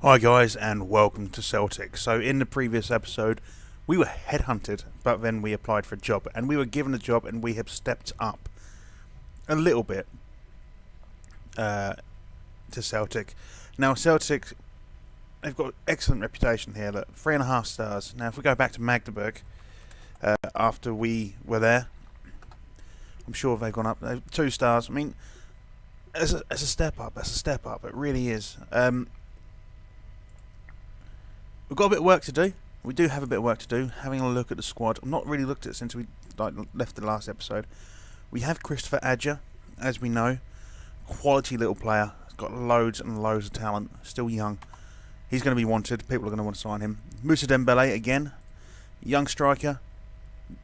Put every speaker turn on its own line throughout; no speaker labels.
Hi guys and welcome to Celtic. So in the previous episode we were headhunted, but then we applied for a job and we were given a job and we have stepped up a little bit to Celtic. Now Celtic, they've got an excellent reputation here. Look, 3.5 stars. Now if we go back to Magdeburg, after we were there, I'm sure they've gone up 2 stars. I mean, as a step up, that's a step up. It really is. We've got a bit of work to do. We do have a bit of work to do. Having a look at the squad, I've not really looked at it since we left the last episode. We have Christopher Adja, as we know, quality little player. He's got loads and loads of talent. Still young. He's going to be wanted. People are going to want to sign him. Moussa Dembele again, young striker,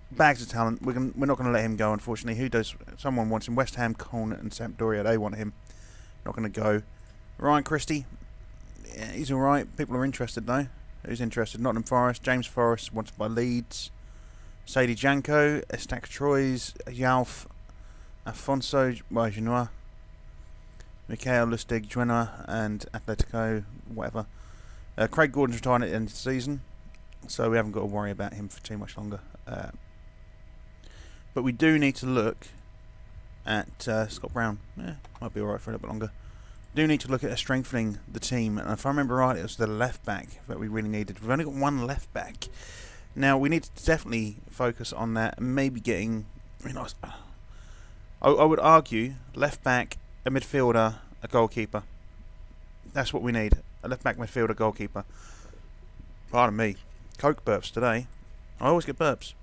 bags of talent. We're not going to let him go, unfortunately. Who does? Someone wants him. West Ham, Cone, and Sampdoria. They want him. Not going to go. Ryan Christie. Yeah, he's all right. People are interested though. Who's interested? Nottingham Forest, James Forrest, wanted by Leeds, Sadie Janko, Estac Troyes, Yalf, Afonso Genoa, Mikhail Lustig Genoa, and Atletico, whatever. Craig Gordon's retiring at the end of the season, so we haven't got to worry about him for too much longer. But we do need to look at Scott Brown. Might be alright for a little bit longer. Do need to look at strengthening the team, and if I remember right, it was the left back that we really needed. We've only got one left back. Now we need to definitely focus on that, and maybe getting. I would argue left back, a midfielder, a goalkeeper. That's what we need: a left back, midfielder, goalkeeper. Pardon me, Coke burps today. I always get burps.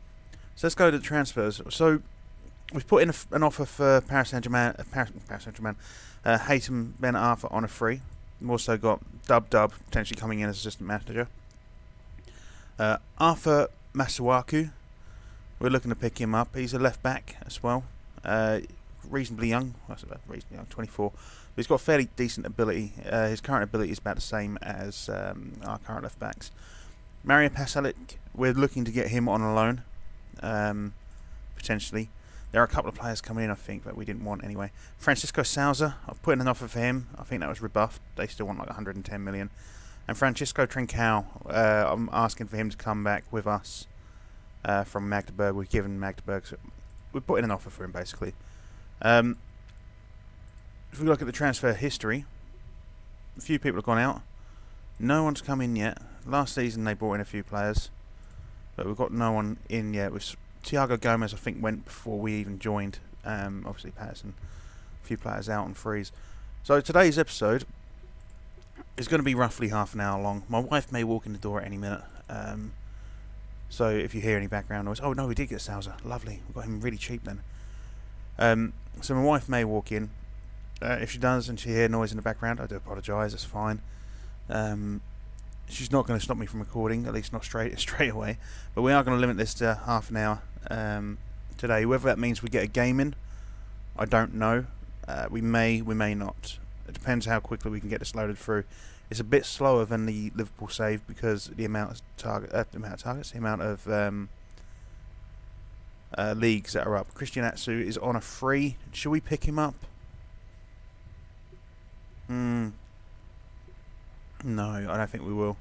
So let's go to the transfers. So we've put in an offer for Paris Saint-Germain. Haytham Ben Arthur on a free. We've also got Dub potentially coming in as assistant manager. Arthur Masuaku, we're looking to pick him up. He's a left back as well. Reasonably young. Reasonably young, 24. But he's got fairly decent ability. His current ability is about the same as our current left backs. Mario Pasalic, we're looking to get him on a loan. Potentially. There are a couple of players coming in, I think, that we didn't want anyway. Francisco Souza, I've put in an offer for him. I think that was rebuffed. They still want like 110 million. And Francisco Trincao, I'm asking for him to come back with us from Magdeburg. We've given Magdeburg, so we've put in an offer for him, basically. If we look at the transfer history, a few people have gone out. No one's come in yet. Last season they brought in a few players, but we've got no one in yet. Thiago Gomez, I think, went before we even joined. Obviously, Patterson, a few players out on freeze. So today's episode is going to be roughly half an hour long. My wife may walk in the door at any minute. So if you hear any background noise, oh no, we did get Sousa. Lovely, we got him really cheap then. So my wife may walk in. If she does and she hears noise in the background, I do apologise. It's fine. She's not going to stop me from recording, at least not straight away. But we are going to limit this to half an hour today. Whether that means we get a game in, I don't know. We may not. It depends how quickly we can get this loaded through. It's a bit slower than the Liverpool save because the amount of leagues that are up. Christian Atsu is on a free. Should we pick him up? No, I don't think we will.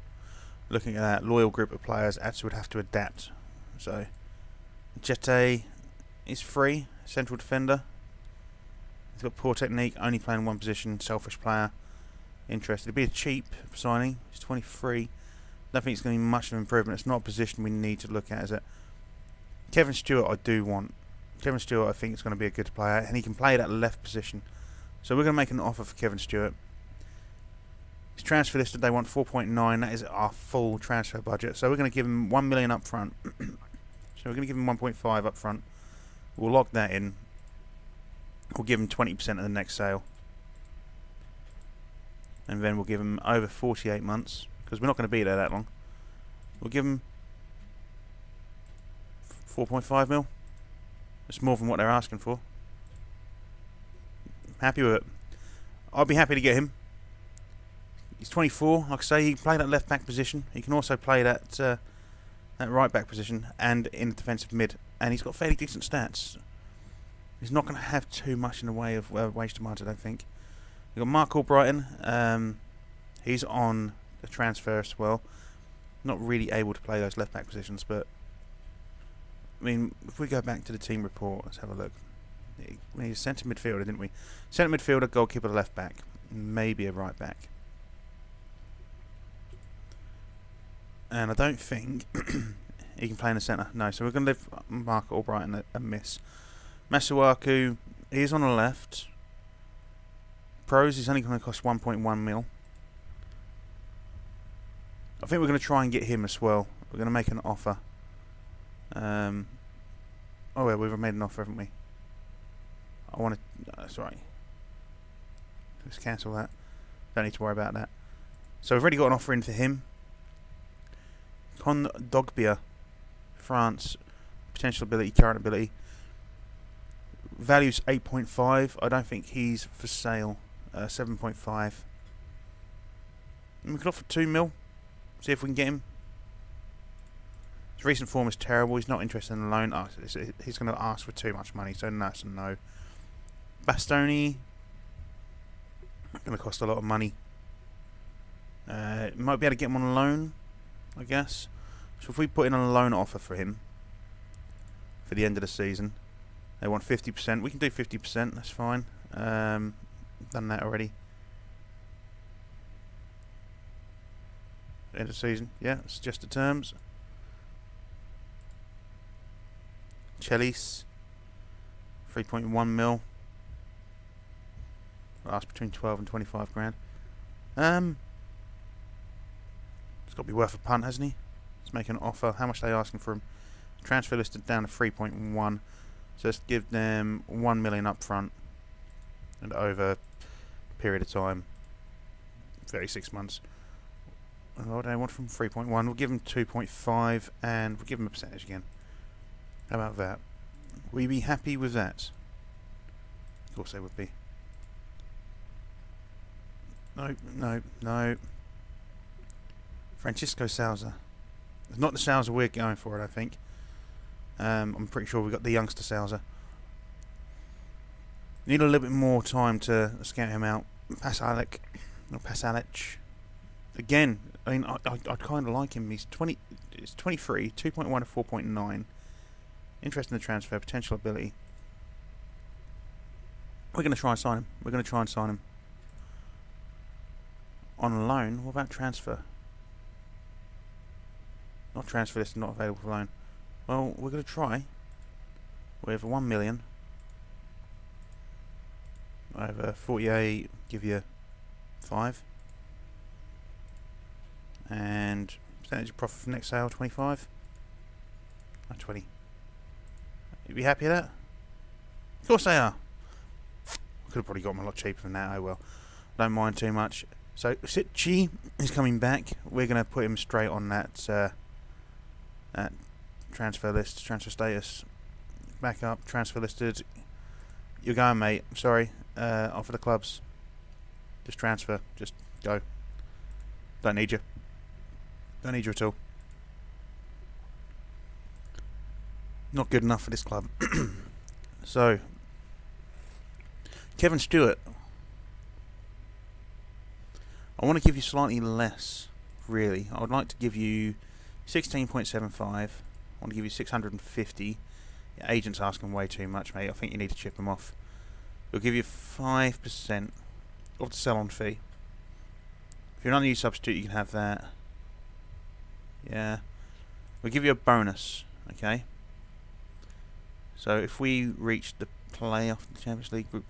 Looking at that loyal group of players, Atsu would have to adapt. So, Jete is free, central defender. He's got poor technique, only playing one position, selfish player. Interested. It'd be a cheap signing. He's 23. Don't think it's going to be much of an improvement. It's not a position we need to look at, is it? Kevin Stewart, I do want. Kevin Stewart, I think, is going to be a good player, and he can play that left position. So we're going to make an offer for Kevin Stewart. His transfer listed, they want 4.9. That is our full transfer budget. So we're going to give him 1 million up front. So we're going to give him 1.5 up front. We'll lock that in. We'll give him 20% of the next sale. And then we'll give him over 48 months, because we're not going to be there that long. We'll give him 4.5 mil. It's more than what they're asking for. Happy with it. I'll be happy to get him. He's 24, like I say, he can play that left back position. He can also play that right back position and in the defensive mid. And he's got fairly decent stats. He's not going to have too much in the way of wage demands, I don't think. You've got Mark Albrighton. He's on a transfer as well. Not really able to play those left back positions, but I mean, if we go back to the team report, let's have a look. We need a centre midfielder, didn't we? Centre midfielder, goalkeeper, left back, maybe a right back. And I don't think he can play in the centre. No, so we're going to leave Mark Albrighton a miss. Masuaku, he's on the left. Pros, he's only going to cost 1.1 mil. I think we're going to try and get him as well. We're going to make an offer. Oh yeah, we've made an offer, haven't we? I want to... that's right. Let's cancel that. Don't need to worry about that. So we've already got an offer in for him. Con Dogbia, France, potential ability, current ability. Value's 8.5. I don't think he's for sale. 7.5. We can offer 2 mil. See if we can get him. His recent form is terrible. He's not interested in the loan. Oh, he's going to ask for too much money, so that's a no. Bastoni, going to cost a lot of money. Might be able to get him on loan, I guess. So if we put in a loan offer for him for the end of the season, they want 50%. We can do 50%. That's fine. Done that already. End of the season. Yeah, it's just the terms. Chelis, 3.1 mil. Ask between 12 and 25 grand. It's got to be worth a punt, hasn't he? Let's make an offer. How much are they asking for him? Transfer listed down to 3.1. So let's give them 1 million up front and over a period of time, 36 months. What do they want from 3.1? We'll give them 2.5 and we'll give them a percentage again. How about that? Will you be happy with that? Of course they would be. No, no, no. Francisco Souza. It's not the Souza we're going for, I don't think. I'm pretty sure we've got the youngster Souza. Need a little bit more time to scout him out. Pasalic. Or Pasalic. Again, I mean, I kind of like him. He's 20. It's 23, 2.1 to 4.9. Interest in the transfer, potential ability. We're going to try and sign him. We're going to try and sign him. On loan, what about transfer? Not transfer list, not available for loan. Well, we're going to try with 1 million. Over 48, give you 5. And percentage of profit from next sale, 25. Oh, 20. You be happy with that? Of course they are. Could have probably got them a lot cheaper than that. Oh well. Don't mind too much. So Sitchi is coming back. We're going to put him straight on that transfer list, transfer status. Back up, transfer listed. You're going, mate. I'm sorry. Offer the clubs. Just transfer. Just go. Don't need you. Don't need you at all. Not good enough for this club. So, Kevin Stewart. I want to give you slightly less, really. I would like to give you 16.75. I want to give you 650. Your agent's asking way too much, mate. I think you need to chip them off. We'll give you 5% of the sell-on fee. If you're an unused substitute, you can have that. Yeah. We'll give you a bonus, okay? So if we reach the playoff of the Champions League group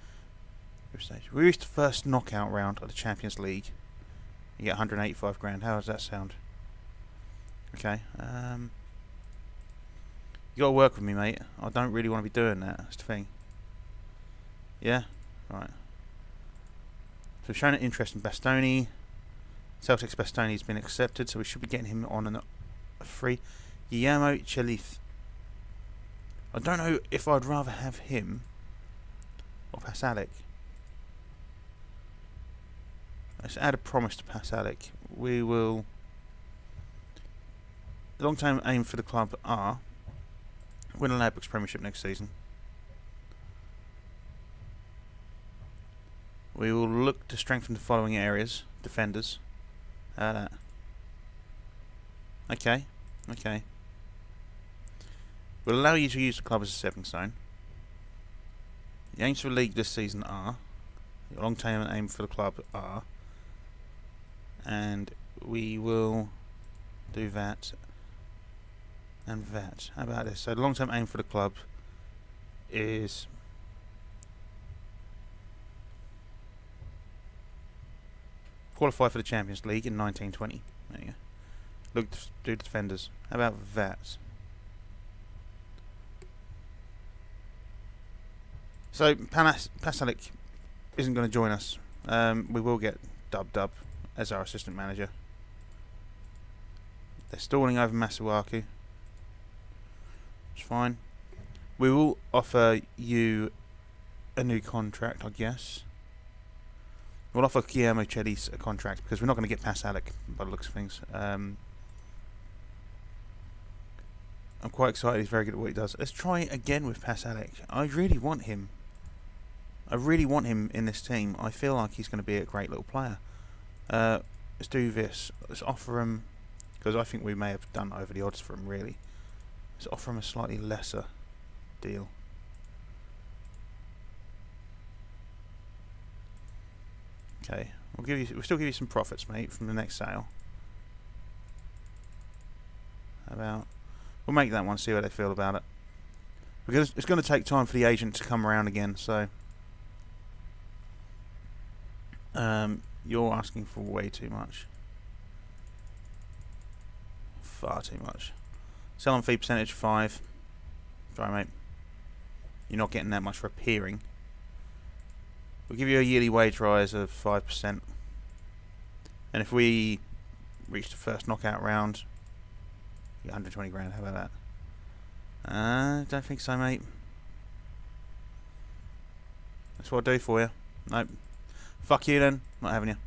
stage, we reach the first knockout round of the Champions League, you get 185 grand. How does that sound? Okay. You got to work with me, mate. I don't really want to be doing that. That's the thing. Yeah? Right. So we've shown an interest in Bastoni. Celtic's Bastoni has been accepted, so we should be getting him on a free. Guillermo Chelith. I don't know if I'd rather have him or Pasalic. Let's add a promise to Pasalic. We will... The long-term aim for the club are win a Ladbrokes Premiership next season. We will look to strengthen the following areas. Defenders. Okay. Okay. We'll allow you to use the club as a stepping stone. The aims for the league this season are... Your long-term aim for the club are... And we will do that and that. How about this? So the long-term aim for the club is... qualify for the Champions League in 1920. There you go. Look, do defenders. How about that? So Pasalic isn't going to join us. We will get Dub as our assistant manager. They're stalling over Masuaku. It's fine. We will offer you a new contract, I guess. We'll offer Guillermo Chelis a contract because we're not going to get Pasalic by the looks of things. I'm quite excited. He's very good at what he does. Let's try again with Pasalic. I really want him. I really want him in this team. I feel like he's going to be a great little player. Let's do this. Let's offer him, because I think we may have done over the odds for him, really. Let's offer him a slightly lesser deal. Okay, we'll still give you some profits, mate, from the next sale. How about we'll make that one, see how they feel about it. Because it's going to take time for the agent to come around again, so you're asking for way too much. Far too much. Sell-on fee percentage 5. Sorry, mate. You're not getting that much for appearing. We'll give you a yearly wage rise of 5%. And if we reach the first knockout round, you get 120 grand. How about that? Don't think so, mate. That's what I'll do for you. Nope. Fuck you then. Not having you.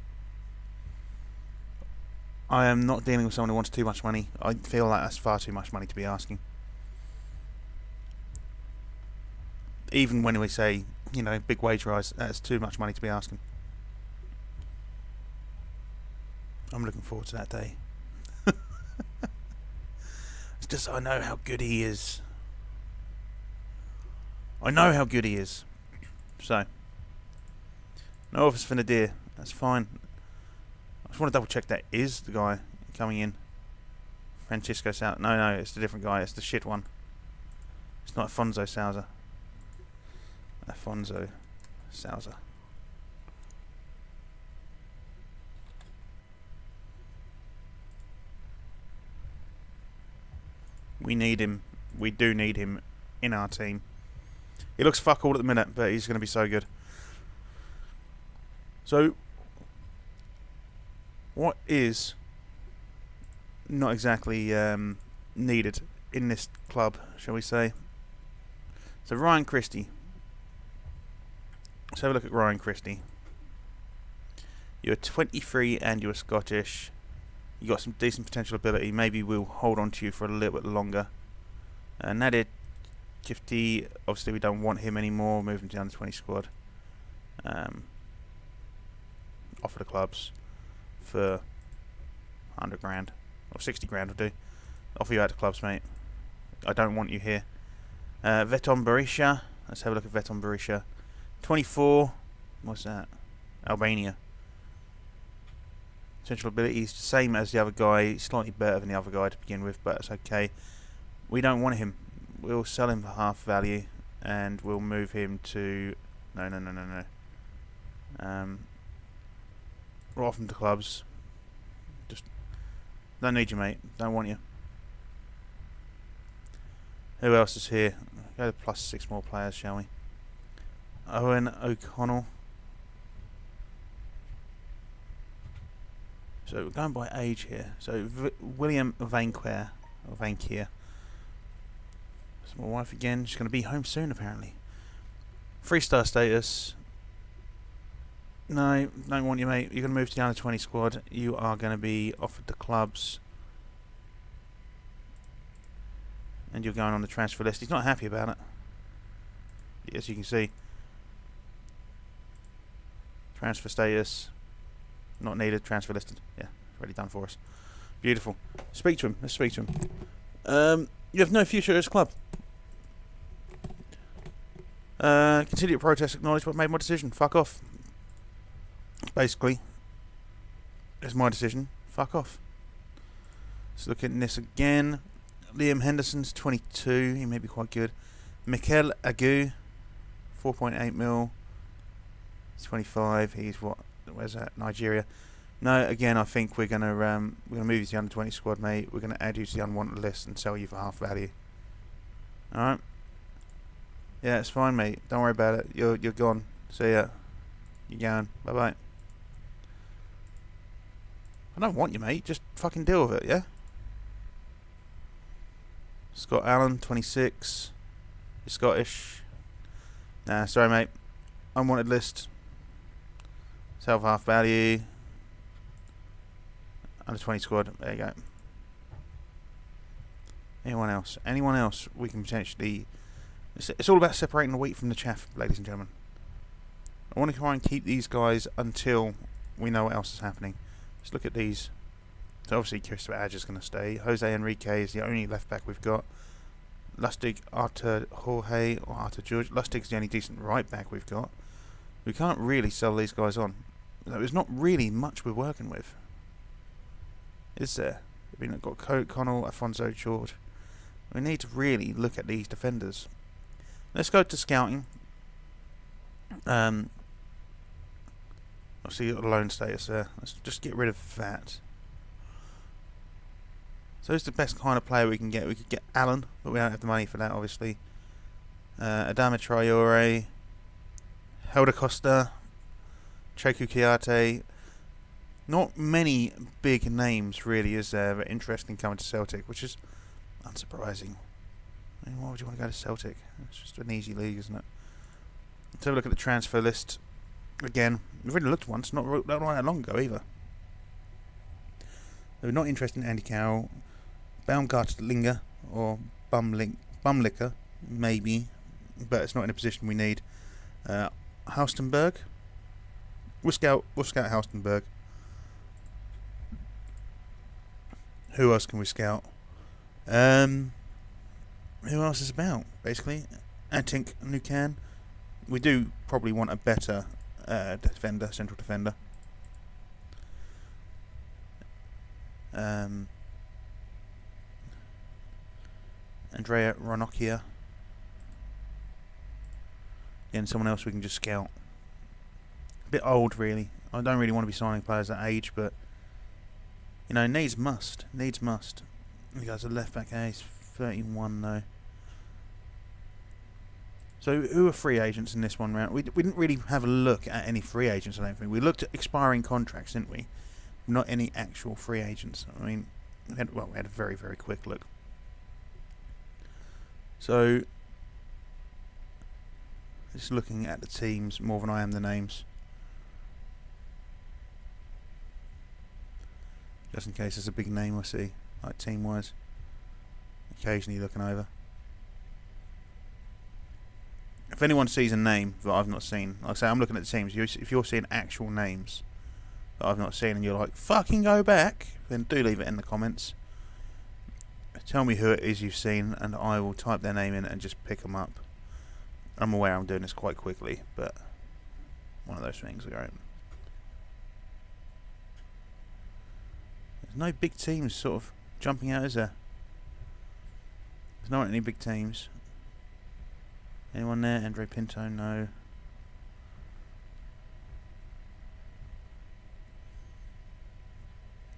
I am not dealing with someone who wants too much money. I feel like that's far too much money to be asking. Even when we say, you know, big wage rise, that's too much money to be asking. I'm looking forward to that day. It's just I know how good he is. I know how good he is. So, no offers for Nadir. That's fine. I just want to double check that is the guy coming in. Francisco Sousa. No, it's the different guy. It's the shit one. It's not Afonso Sousa. Afonso Sousa. We need him. We do need him in our team. He looks fuck all at the minute, but he's going to be so good. So, what is not exactly needed in this club, shall we say? So, Ryan Christie. Let's have a look at Ryan Christie. You're 23 and you're Scottish. You got some decent potential ability. Maybe we'll hold on to you for a little bit longer. Nadir Kifty, obviously we don't want him anymore. Move him down to 20 squad. Offer the clubs for 100 grand or 60 grand will do. Offer you out to clubs, mate. I don't want you here. Veton Berisha. Let's have a look at Veton Berisha. 24. What's that? Albania. Potential abilities, same as the other guy, slightly better than the other guy to begin with, but it's okay. We don't want him. We'll sell him for half value, and we'll move him to... No. We'll offer him to clubs. Just don't need you, mate. Don't want you. Who else is here? Go to plus 6 more players, shall we? Owen O'Connell. So we're going by age here. So William Vanquier, or Vanquier. That's my wife again. She's going to be home soon, apparently. 3-star status. No, don't want you, mate. You're going to move to the under 20 squad. You are going to be offered to clubs. And you're going on the transfer list. He's not happy about it. As you can see. Transfer status. Not needed. Transfer listed. Yeah, already done for us. Beautiful. Speak to him. Let's speak to him. You have no future at this club. Continue to protest, acknowledge what made my decision. Fuck off. Basically, it's my decision. Fuck off. Let's look at this again. Liam Henderson's 22. He may be quite good. Mikel Agu, 4.8 mil. He's 25. He's what? Where's that? Nigeria. No, again, I think we're gonna move you to the under 20 squad, mate. We're gonna add you to the unwanted list and sell you for half value. All right. Yeah, it's fine, mate. Don't worry about it. You're gone. See ya. You're going. Bye bye. I don't want you, mate. Just fucking deal with it, yeah? Scott Allen, 26. You're Scottish. Nah, sorry, mate. Unwanted list. Sell for half value. Under 20 squad. There you go. Anyone else? Anyone else we can potentially... It's all about separating the wheat from the chaff, ladies and gentlemen. I want to try and keep these guys until we know what else is happening. Let's look at these. So obviously Christopher Adge is going to stay. Jose Enrique is the only left back we've got. Lustig, Arthur Jorge, or Arthur George. Lustig's the only decent right back we've got. We can't really sell these guys on. There's not really much we're working with. Is there? I mean, we've got Connell, Alfonso, George. We need to really look at these defenders. Let's go to scouting. Obviously, you've got a loan status there. Let's just get rid of that. So who's the best kind of player we can get? We could get Allen, but we don't have the money for that, obviously. Adama Traore, Helder Costa, Cheku Kiate. Not many big names, really, is there, that are interesting coming to Celtic, which is unsurprising. I mean, why would you want to go to Celtic? It's just an easy league, isn't it? Let's have a look at the transfer list. Again, we've already looked once, not that long ago either. They were not interested in Andy Carroll. Baumgartlinger or Bumlicker, maybe, but it's not in a position we need. Haustenberg. We'll scout Haustenberg. Who else can we scout? Who else is about, basically? Antink Nukan. We do probably want a better defender, central defender. Andrea Ranocchia. Again, someone else we can just scout. A bit old, really. I don't really want to be signing players that age, but you know, needs must. Needs must. He goes a left back. He's 31 though. So who are free agents in this one round? We didn't really have a look at any free agents, I don't think. We looked at expiring contracts, didn't we? Not any actual free agents. I mean, we had a very, very quick look. So, just looking at the teams more than I am the names. Just in case there's a big name I see, like team-wise. Occasionally looking over. If anyone sees a name that I've not seen, like I say, I'm looking at the teams. If you're seeing actual names that I've not seen and you're like, fucking go back, then do leave it in the comments. Tell me who it is you've seen and I will type their name in and just pick them up. I'm aware I'm doing this quite quickly, but one of those things, alright. There's no big teams sort of jumping out, is there? There's not any big teams. Anyone there? Andre Pinto? No.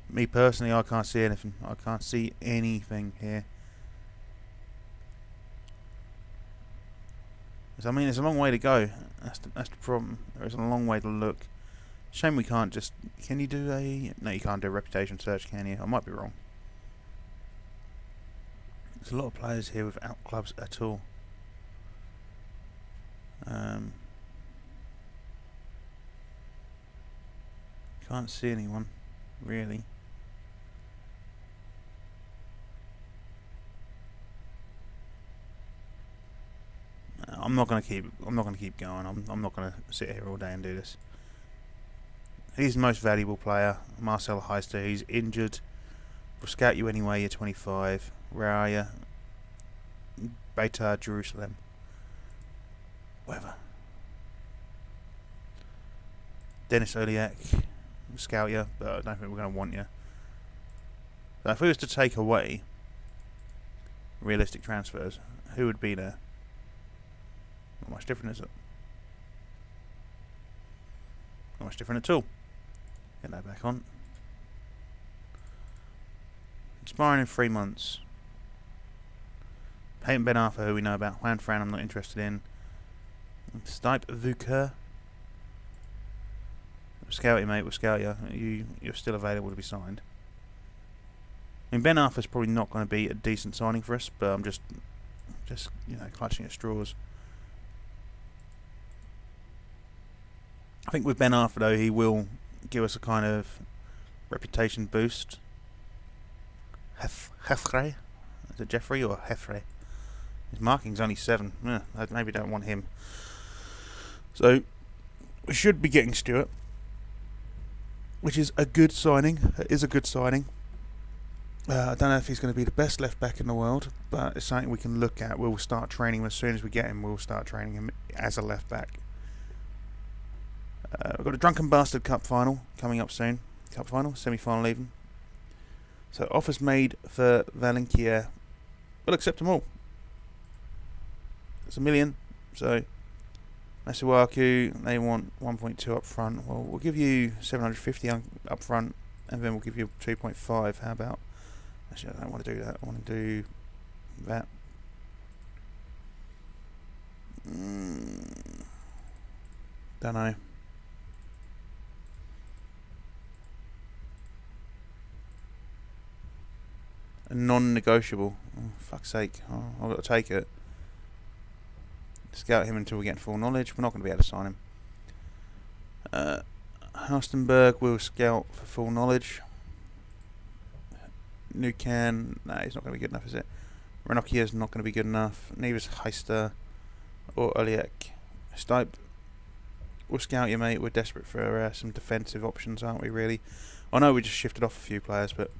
Me personally, I can't see anything. I can't see anything here. I mean, it's a long way to go. That's the problem. There is a long way to look. Shame we can't just... Can you do a... No, you can't do a reputation search, can you? I might be wrong. There's a lot of players here without clubs at all. Can't see anyone, really. I'm not gonna keep going. I'm not gonna sit here all day and do this. He's the most valuable player. Marcel Heister, he's injured. We'll scout you anyway, you're 25. Where are you? Beitar Jerusalem. Whatever. Dennis Oliak, we'll scout you, but I don't think we're going to want you. So if we was to take away realistic transfers, who would be there? Not much different, is it? Not much different at all. Get that back on. Expiring in 3 months. Peyton Ben Arthur, who we know about. Juan Fran, I'm not interested in. Stipe Vuker. We'll scout you, mate. We'll scout you. You're still available to be signed. I mean, Ben Arthur's probably not going to be a decent signing for us, but I'm just clutching at straws. I think with Ben Arthur, though, he will give us a kind of reputation boost. Hefre? Is it Jeffrey or Hefre? His marking's only 7. I maybe don't want him. So, we should be getting Stewart, which is a good signing. It is a good signing. I don't know if he's going to be the best left back in the world, but it's something we can look at. We'll start training him as soon as we get him. We'll start training him as a left back. We've got a Drunken Bastard Cup final coming up soon. Cup final, semi-final even. So offers made for Valencia. We'll accept them all. It's $1 million. So Masuaku, they want 1.2 up front. Well, we'll give you 750 up front, and then we'll give you 2.5. How about? Actually, I don't want to do that. I want to do that. Don't know. A non-negotiable. Oh, fuck's sake. Oh, I've got to take it. Scout him until we get full knowledge. We're not going to be able to sign him. Halstenberg will scout for full knowledge. Nukan, no, he's not going to be good enough, is it? Ranocchia is not going to be good enough. Neither is Heister or Oliek. Stipe, we'll scout you, mate. We're desperate for some defensive options, aren't we, really? I know we just shifted off a few players, but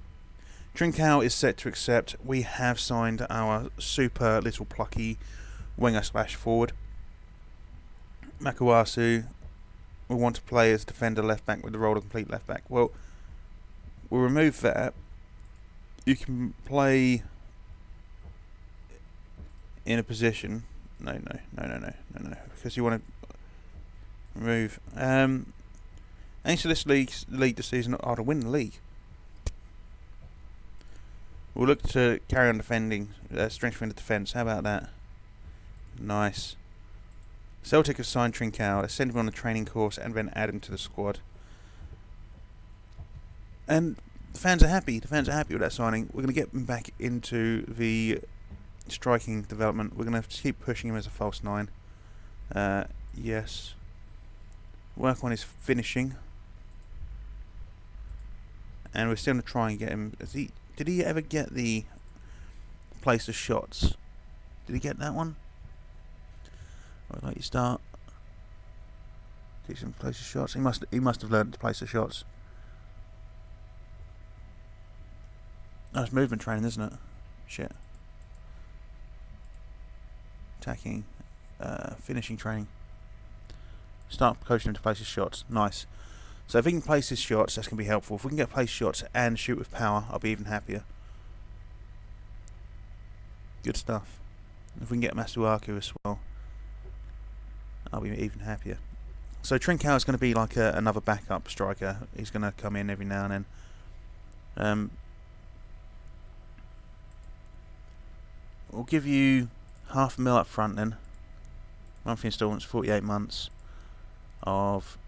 Trincao is set to accept. We have signed our super little plucky winger/forward. Makuasu, we want to play as defender left back with the role of complete left back. Well, we'll remove that. You can play in a position. No. Because you want to remove. Aims for this league this season are to win the league. We'll look to carry on defending, strengthening the defence. How about that? Nice. Celtic have signed Trincao, send him on a training course, and then add him to the squad. And the fans are happy. The fans are happy with that signing. We're going to get him back into the striking development. We're going to keep pushing him as a false 9. Yes. Work on his finishing. And we're still going to try and get him. Did he ever get the place of shots? Did he get that one? I'd like you start. Decent place of shots. He must have learned to place the shots. Oh, it's movement training, isn't it? Shit. Attacking. Finishing training. Start coaching him to place his shots. Nice. So if he can place his shots, that's going to be helpful. If we can get place shots and shoot with power, I'll be even happier. Good stuff. If we can get Masuaku as well, I'll be even happier. So Trincao is going to be like another backup striker. He's going to come in every now and then. We'll give you $500,000 up front then. Monthly instalments, 48 months of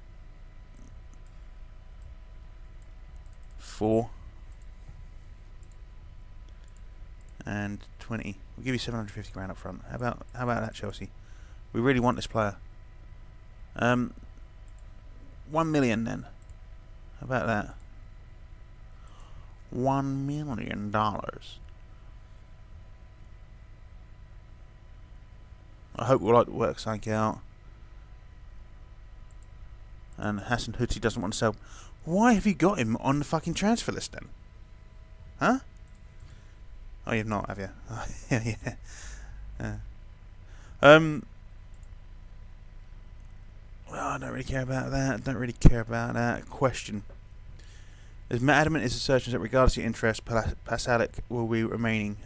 4 and 20. We'll give you 750 grand up front. How about that, Chelsea? We really want this player. 1 million then. How about that? $1 million. I hope we'll like to work something out. And Hassan Houthi doesn't want to sell. Why have you got him on the fucking transfer list then? Huh? Oh, you've not, have you? Oh, yeah. Well, I don't really care about that. Question. As adamant is assertions that regardless of your interest, Pasalic will be remaining.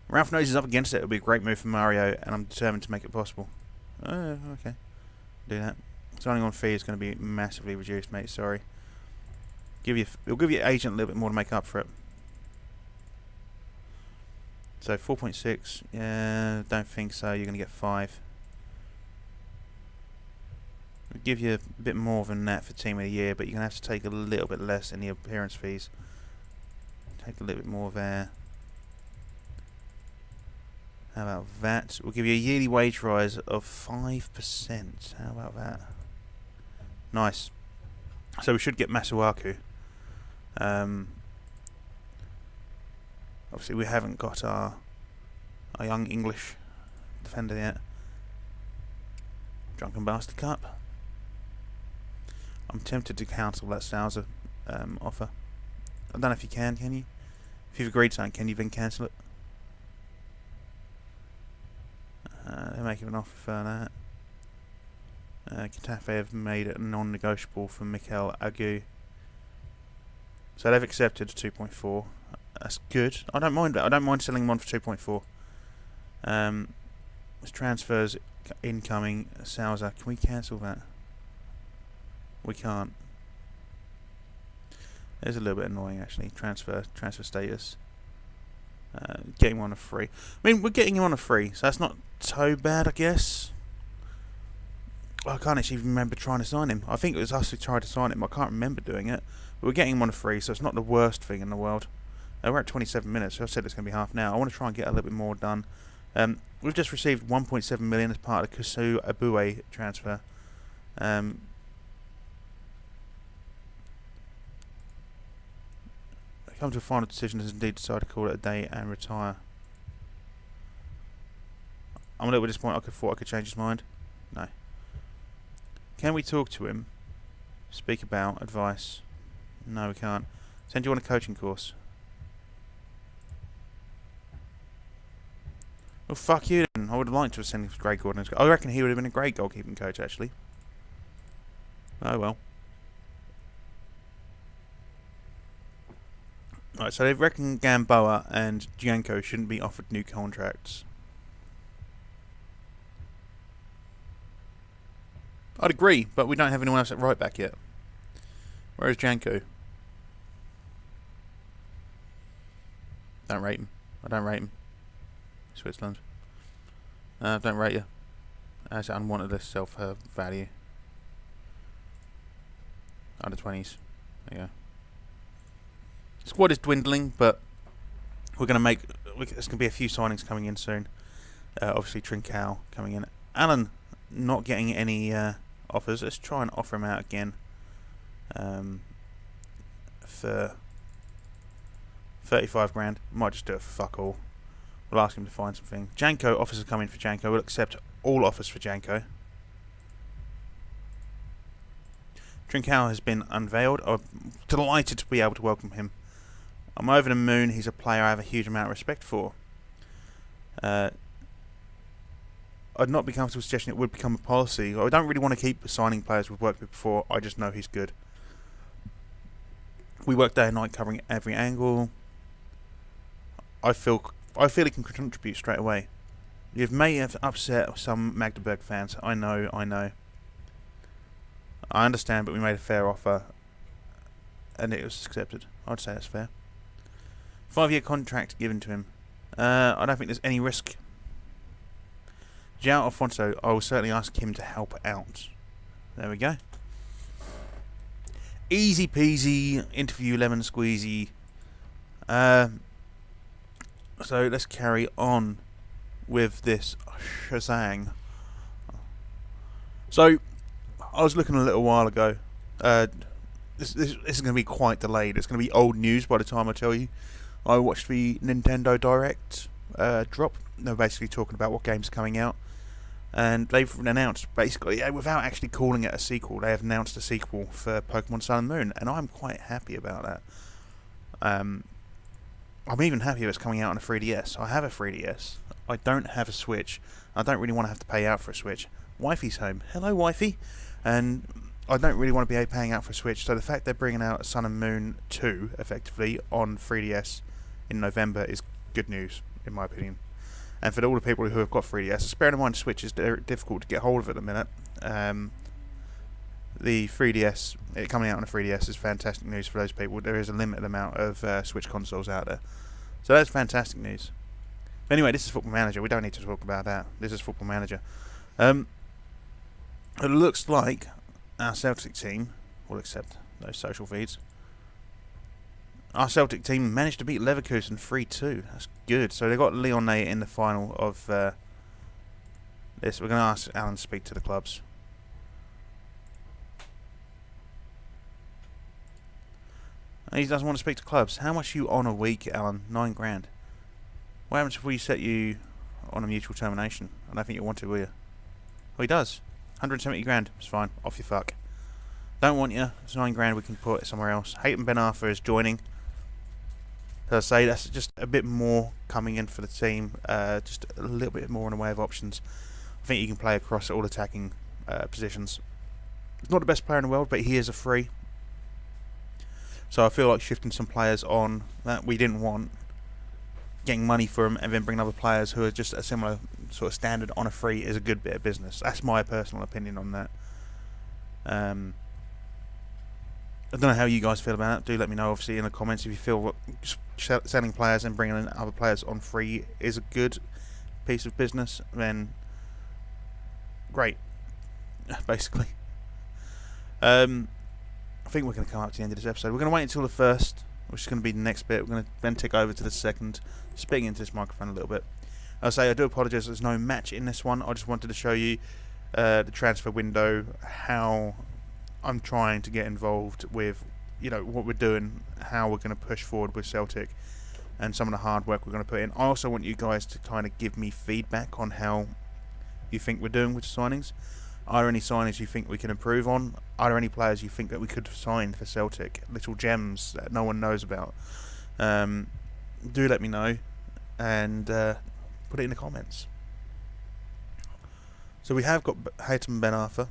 Ralph knows he's up against it. It'll be a great move for Mario, and I'm determined to make it possible. Oh, okay. Do that. Signing on fee is going to be massively reduced, mate. Sorry. It'll give your agent a little bit more to make up for it. So 4.6. Yeah, don't think so. You're going to get 5. We'll give you a bit more than that for Team of the Year, but you're going to have to take a little bit less in the appearance fees. Take a little bit more there. How about that? We'll give you a yearly wage rise of 5%. How about that? Nice. So we should get Masuaku. Obviously we haven't got our young English defender yet. Drunken Bastard Cup. I'm tempted to cancel that Sousa offer. I don't know if you can you? If you've agreed to something, can you then cancel it? They're making an offer for that. Getafe have made it non-negotiable for Mikel Agu. So they've accepted 2.4. That's good. I don't mind that. I don't mind selling them on for 2.4. There's transfers incoming. Sousa, can we cancel that? We can't. It's a little bit annoying actually. Transfer status. Getting him on a free. I mean, we're getting him on a free, so that's not so bad, I guess. I can't actually remember trying to sign him. I think it was us who tried to sign him. I can't remember doing it. But we're getting him on a free, so it's not the worst thing in the world. We're at 27 minutes, so I said it's going to be half now. I want to try and get a little bit more done. We've just received 1.7 million as part of the Kusu Abue transfer. Come to a final decision, has indeed decided to call it a day and retire. I'm a little bit disappointed. I thought I could change his mind. No. Can we talk to him? Speak about advice? No, we can't. Send you on a coaching course. Well, fuck you then. I would have liked to have sent him to Greg Gordon. I reckon he would have been a great goalkeeping coach, actually. Oh well. Right, so they reckon Gamboa and Gianco shouldn't be offered new contracts. I'd agree, but we don't have anyone else at right back yet. Where is Janko? Don't rate him. I don't rate him. Switzerland. Don't rate you. As unwanted less self-value. Under 20s. There you go. Squad is dwindling, but we're going to make... There's going to be a few signings coming in soon. Obviously, Trincao coming in. Alan not getting any offers. Let's try and offer him out again. For 35 grand. Might just do it for fuck all. We'll ask him to find something. Janko, offers are coming for Janko. We'll accept all offers for Janko. Trincao has been unveiled. I'm delighted to be able to welcome him. I'm over the moon. He's a player I have a huge amount of respect for. I'd not be comfortable suggesting it would become a policy. I don't really want to keep signing players we've worked with before. I just know he's good. We work day and night covering every angle. I feel he can contribute straight away. You may have upset some Magdeburg fans. I know. I understand, but we made a fair offer, and it was accepted. I'd say that's fair. 5-year contract given to him. I don't think there's any risk. João Alfonso, I will certainly ask him to help out. There we go. Easy peasy, interview lemon squeezy. So let's carry on with this shazang. So, I was looking a little while ago. This is going to be quite delayed. It's going to be old news by the time I tell you. I watched the Nintendo Direct drop. They're basically talking about what games are coming out. And they've announced, basically, without actually calling it a sequel, they have announced a sequel for Pokemon Sun and Moon, and I'm quite happy about that. I'm even happier it's coming out on a 3DS. I have a 3DS. I don't have a Switch. I don't really want to have to pay out for a Switch. Wifey's home. Hello, wifey. And I don't really want to be paying out for a Switch, so the fact they're bringing out Sun and Moon 2, effectively, on 3DS in November is good news, in my opinion. And for all the people who have got 3DS, bearing in mind Switch is difficult to get hold of at the minute, the 3DS, it coming out on a 3DS is fantastic news for those people. There is a limited amount of Switch consoles out there. So that's fantastic news. Anyway, this is Football Manager. We don't need to talk about that. This is Football Manager. It looks like our Celtic team, will accept those social feeds. Our Celtic team managed to beat Leverkusen 3-2. That's good. So they got Leon in the final of this. We're going to ask Alan to speak to the clubs. He doesn't want to speak to clubs. How much are you on a week, Alan? 9 grand. What happens if we set you on a mutual termination? I don't think you want to, will you? Oh, he does. 170 grand. It's fine. Off you fuck. Don't want you. It's 9 grand. We can put it somewhere else. Hayden Ben Arthur is joining. As I say, that's just a bit more coming in for the team. Just a little bit more in the way of options. I think you can play across all attacking positions. He's not the best player in the world, but he is a free. So I feel like shifting some players on that we didn't want, getting money for them, and then bringing other players who are just a similar sort of standard on a free is a good bit of business. That's my personal opinion on that. I don't know how you guys feel about it. Do let me know, obviously, in the comments if you feel selling players and bringing in other players on free is a good piece of business. Then great, basically. I think we're going to come up to the end of this episode. We're going to wait until the first, which is going to be the next bit. We're going to then tick over to the second, speaking into this microphone a little bit. I'll say I do apologise. There's no match in this one. I just wanted to show you the transfer window, how I'm trying to get involved with, what we're doing, how we're going to push forward with Celtic, and some of the hard work we're going to put in. I also want you guys to kind of give me feedback on how you think we're doing with the signings. Are there any signings you think we can improve on? Are there any players you think that we could sign for Celtic? Little gems that no one knows about. Do let me know and put it in the comments. So we have got Hayton Ben Arthur.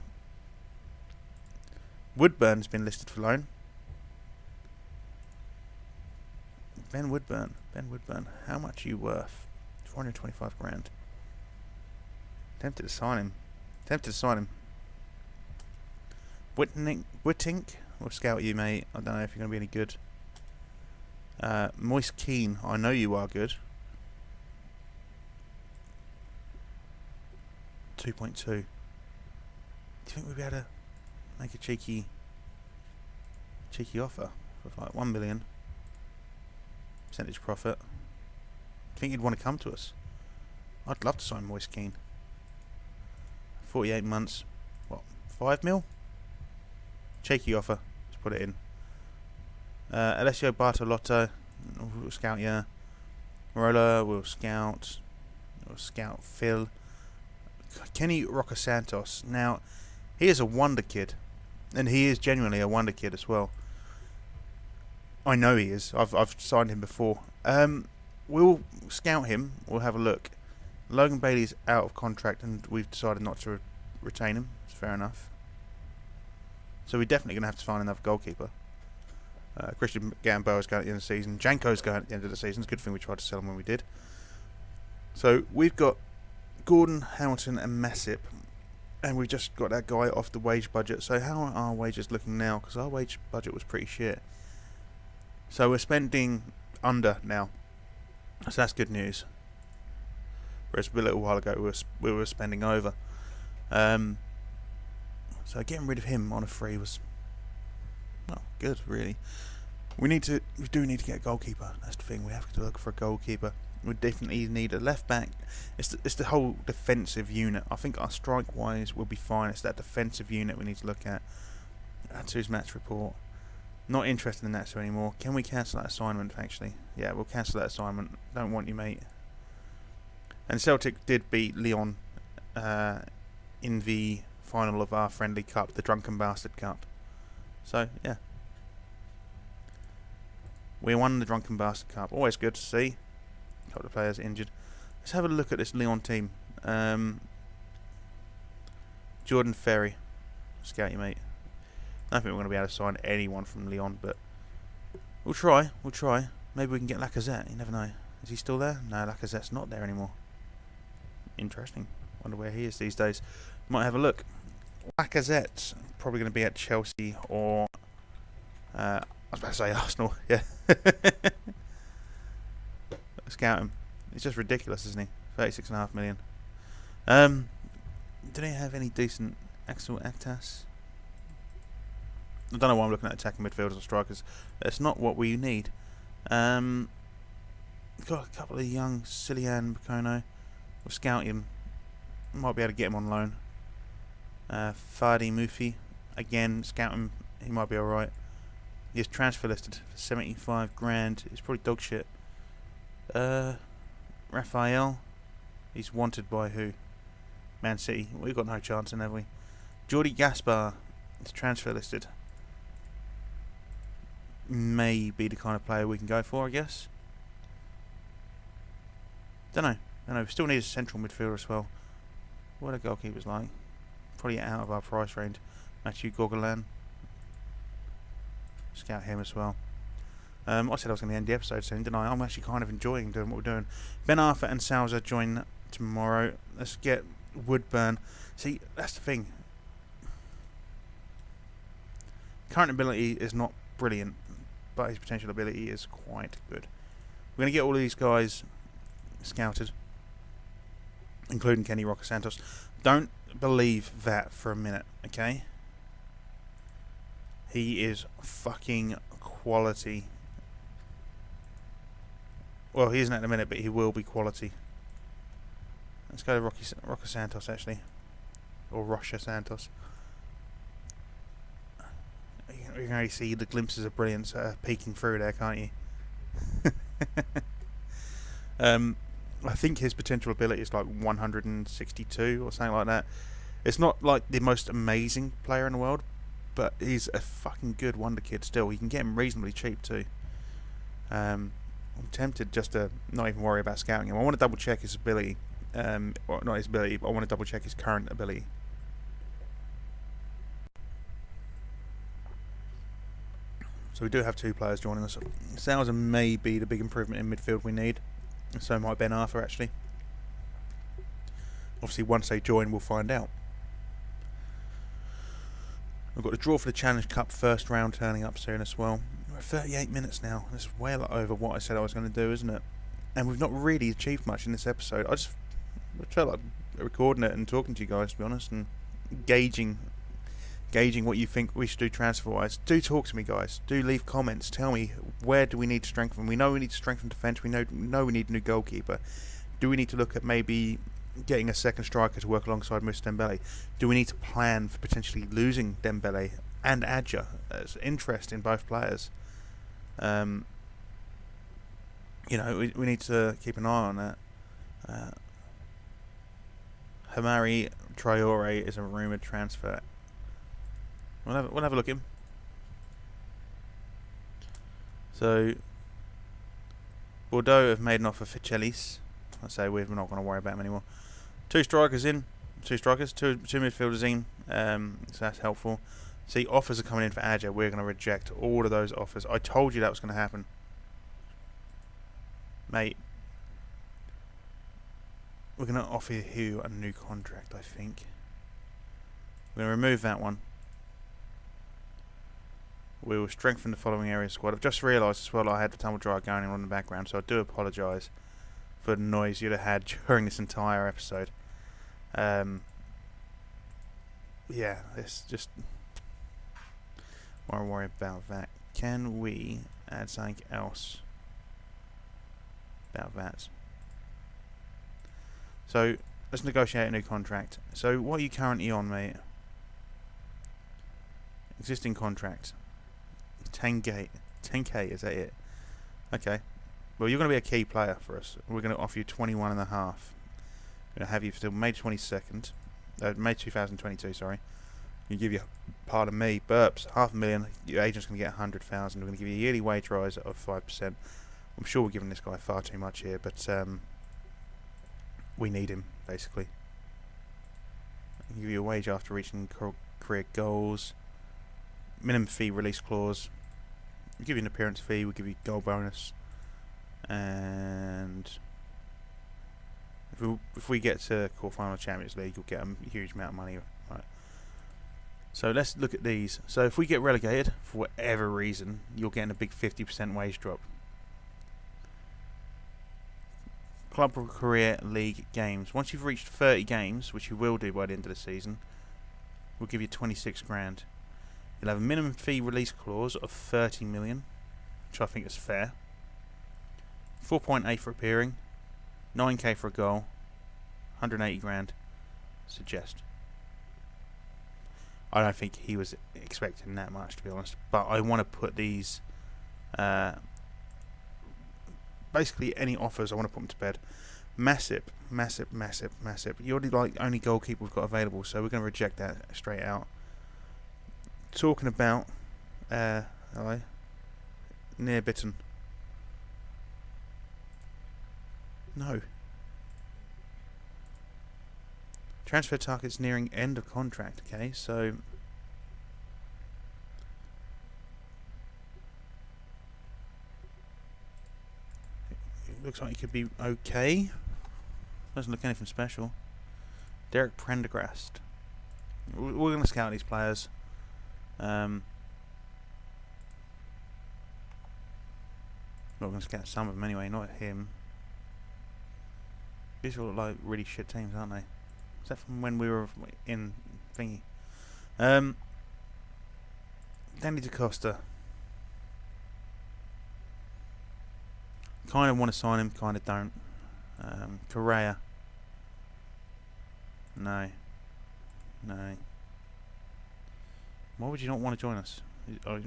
Woodburn's been listed for loan. Ben Woodburn. How much are you worth? 425 grand. Tempted to sign him. Whittink, we'll scout you, mate. I don't know if you're going to be any good. Moist Keen, I know you are good. 2.2. Do you think we'd be able to make a cheeky offer of like 1 million percentage profit? Do you think you'd want to come to us? I'd love to sign Moist Keen. 48 months. What? 5 mil? Cheeky offer. Let's put it in. Alessio Bartolotto. We'll scout, yeah. Marola, we'll scout. We'll scout Phil. Kenny Roca Santos. Now, he is a wonder kid. And he is genuinely a wonder kid as well. I know he is. I've signed him before. We'll scout him. We'll have a look. Logan Bailey's out of contract and we've decided not to retain him. It's fair enough. So we're definitely going to have to find another goalkeeper. Christian Gamboa is going at the end of the season. Janko's going at the end of the season. It's a good thing we tried to sell him when we did. So we've got Gordon, Hamilton and Massip. And we've just got that guy off the wage budget. So how are our wages looking now? Because our wage budget was pretty shit. So we're spending under now. So that's good news. Whereas a little while ago we were spending over. So getting rid of him on a free was, well, good really. We do need to get a goalkeeper. That's the thing. We have to look for a goalkeeper. We definitely need a left back. It's the whole defensive unit. I think our strike wise will be fine. It's that defensive unit we need to look at. That's whose match report. Not interested in that anymore. Can we cancel that assignment? Actually, yeah, we'll cancel that assignment. Don't want you, mate. And Celtic did beat Lyon in the final of our friendly cup, the Drunken Bastard Cup. So, yeah. We won the Drunken Bastard Cup. Always good to see. A couple of players injured. Let's have a look at this Lyon team. Jordan Ferry. Scout you, mate. I don't think we're going to be able to sign anyone from Lyon, but we'll try. We'll try. Maybe we can get Lacazette. You never know. Is he still there? No, Lacazette's not there anymore. Interesting. Wonder where he is these days. Might have a look. Lacazette's probably going to be at Chelsea or... I was about to say Arsenal. Yeah. Scout him. He's just ridiculous, isn't he? 36.5 million. Do they have any decent Axel Actas? I don't know why I'm looking at attacking midfielders or strikers. It's not what we need. We've got a couple of young Cilian Bacono. We'll scout him. Might be able to get him on loan. Fadi Mufi. Again, scout him. He might be alright. He is transfer listed for 75 grand. He's probably dog shit. Raphael. He's wanted by who? Man City. We've got no chance in, have we? Jordi Gaspar is transfer listed. May be the kind of player we can go for, I guess. Don't know. We still need a central midfielder as well. What are goalkeepers like? Probably out of our price range. Mathieu Gauguelin. Scout him as well. I said I was going to end the episode soon, didn't I? I'm actually kind of enjoying doing what we're doing. Ben Arthur and Salza join tomorrow. Let's get Woodburn. See, that's the thing. Current ability is not brilliant, but his potential ability is quite good. We're going to get all of these guys scouted, including Kenny Roca Santos. Don't believe that for a minute, okay? He is fucking quality. Well, he isn't at the minute, but he will be quality. Let's go to Roca Santos, actually. Or Rocha Santos. You can already see the glimpses of brilliance peeking through there, can't you? I think his potential ability is like 162 or something like that. It's not like the most amazing player in the world, but he's a fucking good wonder kid still. You can get him reasonably cheap too. I'm tempted just to not even worry about scouting him. I want to double check his ability. Or not his ability, but I want to double check his current ability. So we do have two players joining us. Salza may be the big improvement in midfield we need. So might Ben Arthur, actually. Obviously, once they join, we'll find out. We've got the draw for the Challenge Cup first round turning up soon as well. We're at 38 minutes now. That's well over what I said I was going to do, isn't it? And we've not really achieved much in this episode. I felt like recording it and talking to you guys, to be honest, and gauging what you think we should do transfer-wise. Do talk to me, guys. Do leave comments. Tell me, where do we need to strengthen? We know we need to strengthen defence. We know we need a new goalkeeper. Do we need to look at maybe getting a second striker to work alongside Moussa Dembele? Do we need to plan for potentially losing Dembele and Adja? There's interest in both players. We need to keep an eye on that. Hamari Traore is a rumoured transfer. We'll have a look at him. So Bordeaux have made an offer for Chelis. I say we're not going to worry about him anymore. Two strikers, two midfielders in. So that's helpful. See, offers are coming in for Adja. We're going to reject all of those offers. I told you that was going to happen, mate. We're going to offer you a new contract, I think. We're going to remove that one. We will strengthen the following area squad. I've just realised as well I had the tumble dryer going on in the background, so I do apologise for the noise you'd have had during this entire episode. Yeah, it's just... won't worry about that. Can we add something else about that? So, let's negotiate a new contract. So, what are you currently on, mate? Existing contract. 10k, is that it? Okay. Well, you're going to be a key player for us. We're going to offer you 21.5. Going to have you till May 22nd. May 2022, sorry. You give you, pardon me, burps, 500,000. Your agent's going to get 100,000. We're going to give you a yearly wage rise of 5%. I'm sure we're giving this guy far too much here, but we need him, basically. Give you a wage after reaching career goals. Minimum fee release clause. We'll give you an appearance fee. We'll give you goal bonus. And if we get to quarterfinal Champions League, you'll get a huge amount of money. Right. So let's look at these. So if we get relegated, for whatever reason, you're getting a big 50% wage drop. Club Career League games. Once you've reached 30 games, which you will do by the end of the season, we'll give you 26 grand. You'll have a minimum fee release clause of 30 million, which I think is fair. 4.8 for appearing, 9k for a goal, 180 grand. Suggest. I don't think he was expecting that much, to be honest. But I want to put these. Basically, any offers, I want to put them to bed. Massive. You're the only goalkeeper we've got available, so we're going to reject that straight out. Talking about near bitten. No. Transfer targets nearing end of contract. Okay, so. Looks like he could be okay. Doesn't look anything special. Derek Prendergast. We're going to scout these players. We're going to scout some of them anyway, not him. These all look like really shit teams, aren't they? Is that from when we were in thingy? Danny DaCosta. Kind of want to sign him, kind of don't. Correa. No. Why would you not want to join us? I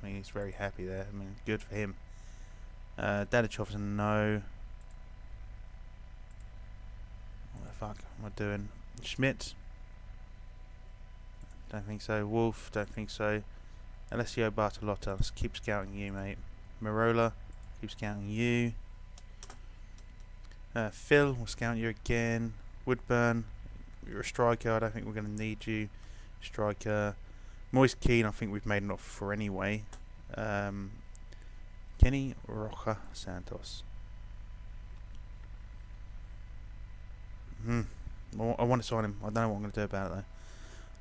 mean, he's very happy there. I mean, good for him. Dadichov's a no. What the fuck am I doing? Schmidt. Don't think so. Wolf. Don't think so. Alessio Bartolotta. Let's keep scouting you, mate. Marola. Keep scouting you. Phil, we'll scout you again. Woodburn, you're a striker. I don't think we're going to need you. Striker. Moise Keane, I think we've made an offer for anyway. Kenny Rocha Santos. Well, I want to sign him. I don't know what I'm going to do about it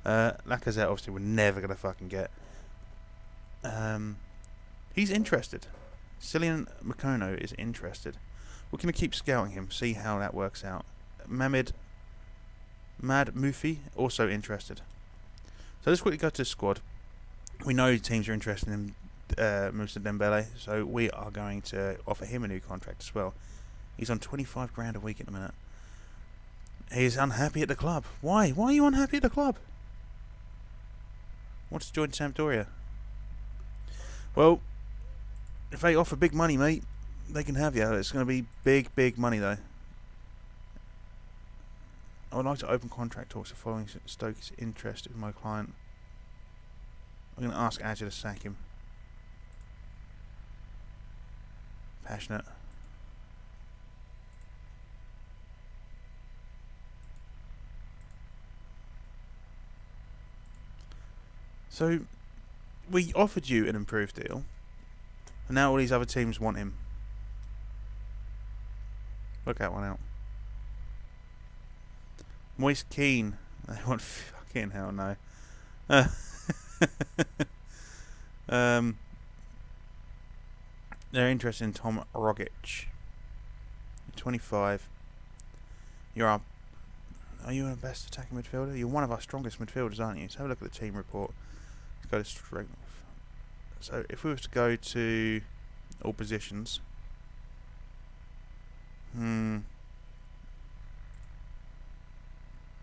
though. Lacazette, obviously, we're never going to fucking get. He's interested. Cillian Makono is interested. We're going to keep scouting him, see how that works out. Mad Mufi, also interested. So let's quickly go to the squad. We know teams are interested in Moussa Dembele, so we are going to offer him a new contract as well. He's on 25 grand a week at the minute. He's unhappy at the club. Why? Why are you unhappy at the club? Wants to join Sampdoria. Well, if they offer big money, mate, they can have you. It's going to be big money, though. I would like to open contract talks following Stoke's interest in my client. I'm going to ask Adja to sack him. Passionate. So, we offered you an improved deal, and now all these other teams want him. Work that one out. Moise Keane. They want fucking hell no. They're interested in Tom Rogic. You're 25. Are you our best attacking midfielder? You're one of our strongest midfielders, aren't you? So have a look at the team report. Let's go to strength. So if we were to go to all positions.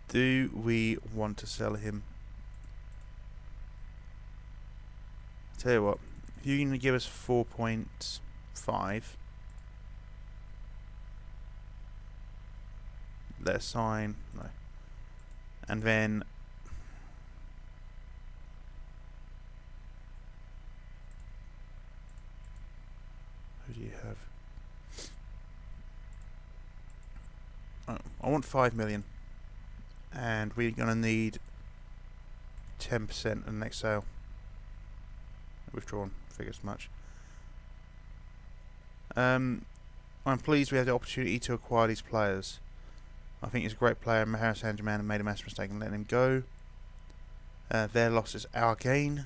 Do we want to sell him? Tell you what, if you're going to give us 4.5, let us sign. No. And then who do you have? Oh, I want 5 million, and we're gonna need 10% of the next sale. Withdrawn, figures much. I'm pleased we have the opportunity to acquire these players. I think he's a great player. Paris Saint-Germain made a massive mistake in letting him go. Their loss is our gain.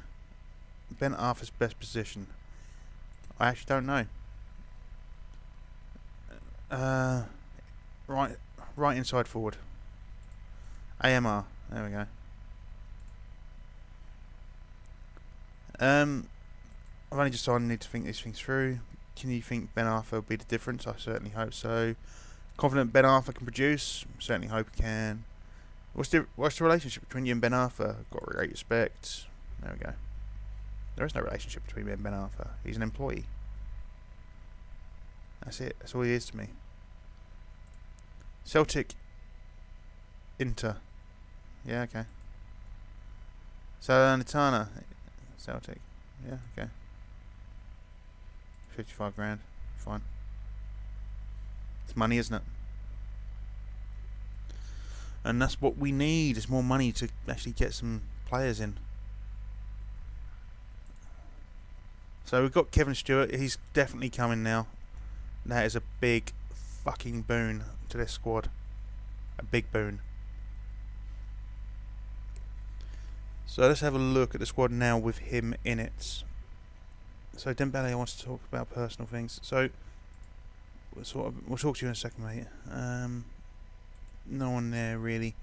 Ben Arthur's best position. I actually don't know. Right inside forward. AMR. There we go. I've only just started. I need to think these things through. Can you think Ben Arthur will be the difference? I certainly hope so. Confident Ben Arthur can produce? Certainly hope he can. What's the relationship between you and Ben Arthur? Got great respect. There we go. There is no relationship between me and Ben Arthur. He's an employee. That's it. That's all he is to me. Celtic. Inter. Yeah, okay. Salernitana. Celtic. Yeah, okay. 55 grand. Fine. It's money, isn't it? And that's what we need, is more money to actually get some players in. So we've got Kevin Stewart. He's definitely coming now. That is a big fucking boon to this squad. A big boon. So let's have a look at the squad now with him in it. So Dembele wants to talk about personal things. So we'll talk to you in a second, mate. No one there really.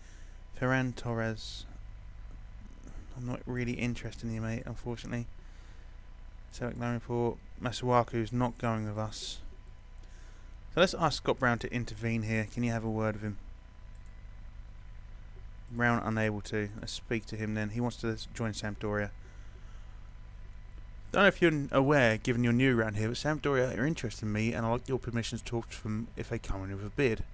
Ferran Torres. I'm not really interested in you, mate, unfortunately. Celtic loan report. Masuaku's not going with us. So let's ask Scott Brown to intervene here. Can you have a word with him? Brown unable to. Let's speak to him then. He wants to join Sampdoria. Don't know if you're aware, given you're new around here, but Sampdoria are interested in me, and I'd like your permission to talk to them if they come in with a bid.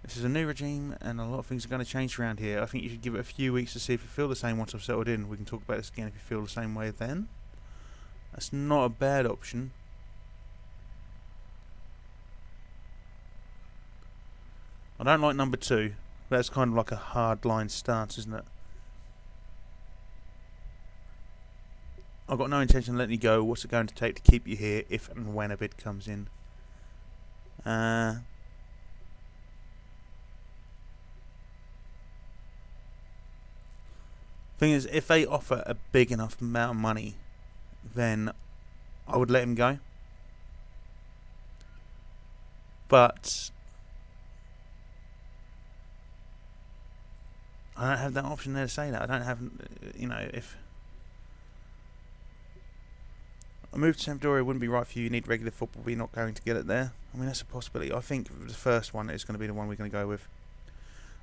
This is a new regime, and a lot of things are going to change around here. I think you should give it a few weeks to see if you feel the same once I've settled in. We can talk about this again if you feel the same way then. That's not a bad option. I don't like number 2. That's kind of like a hard line stance, isn't it? I've got no intention of letting you go. What's it going to take to keep you here if and when a bid comes in? Thing is, if they offer a big enough amount of money, then I would let him go. But I don't have that option there to say that. I don't have, if a move to Sampdoria wouldn't be right for you. You need regular football, but you're not going to get it there. I mean, that's a possibility. I think the first one is going to be the one we're going to go with.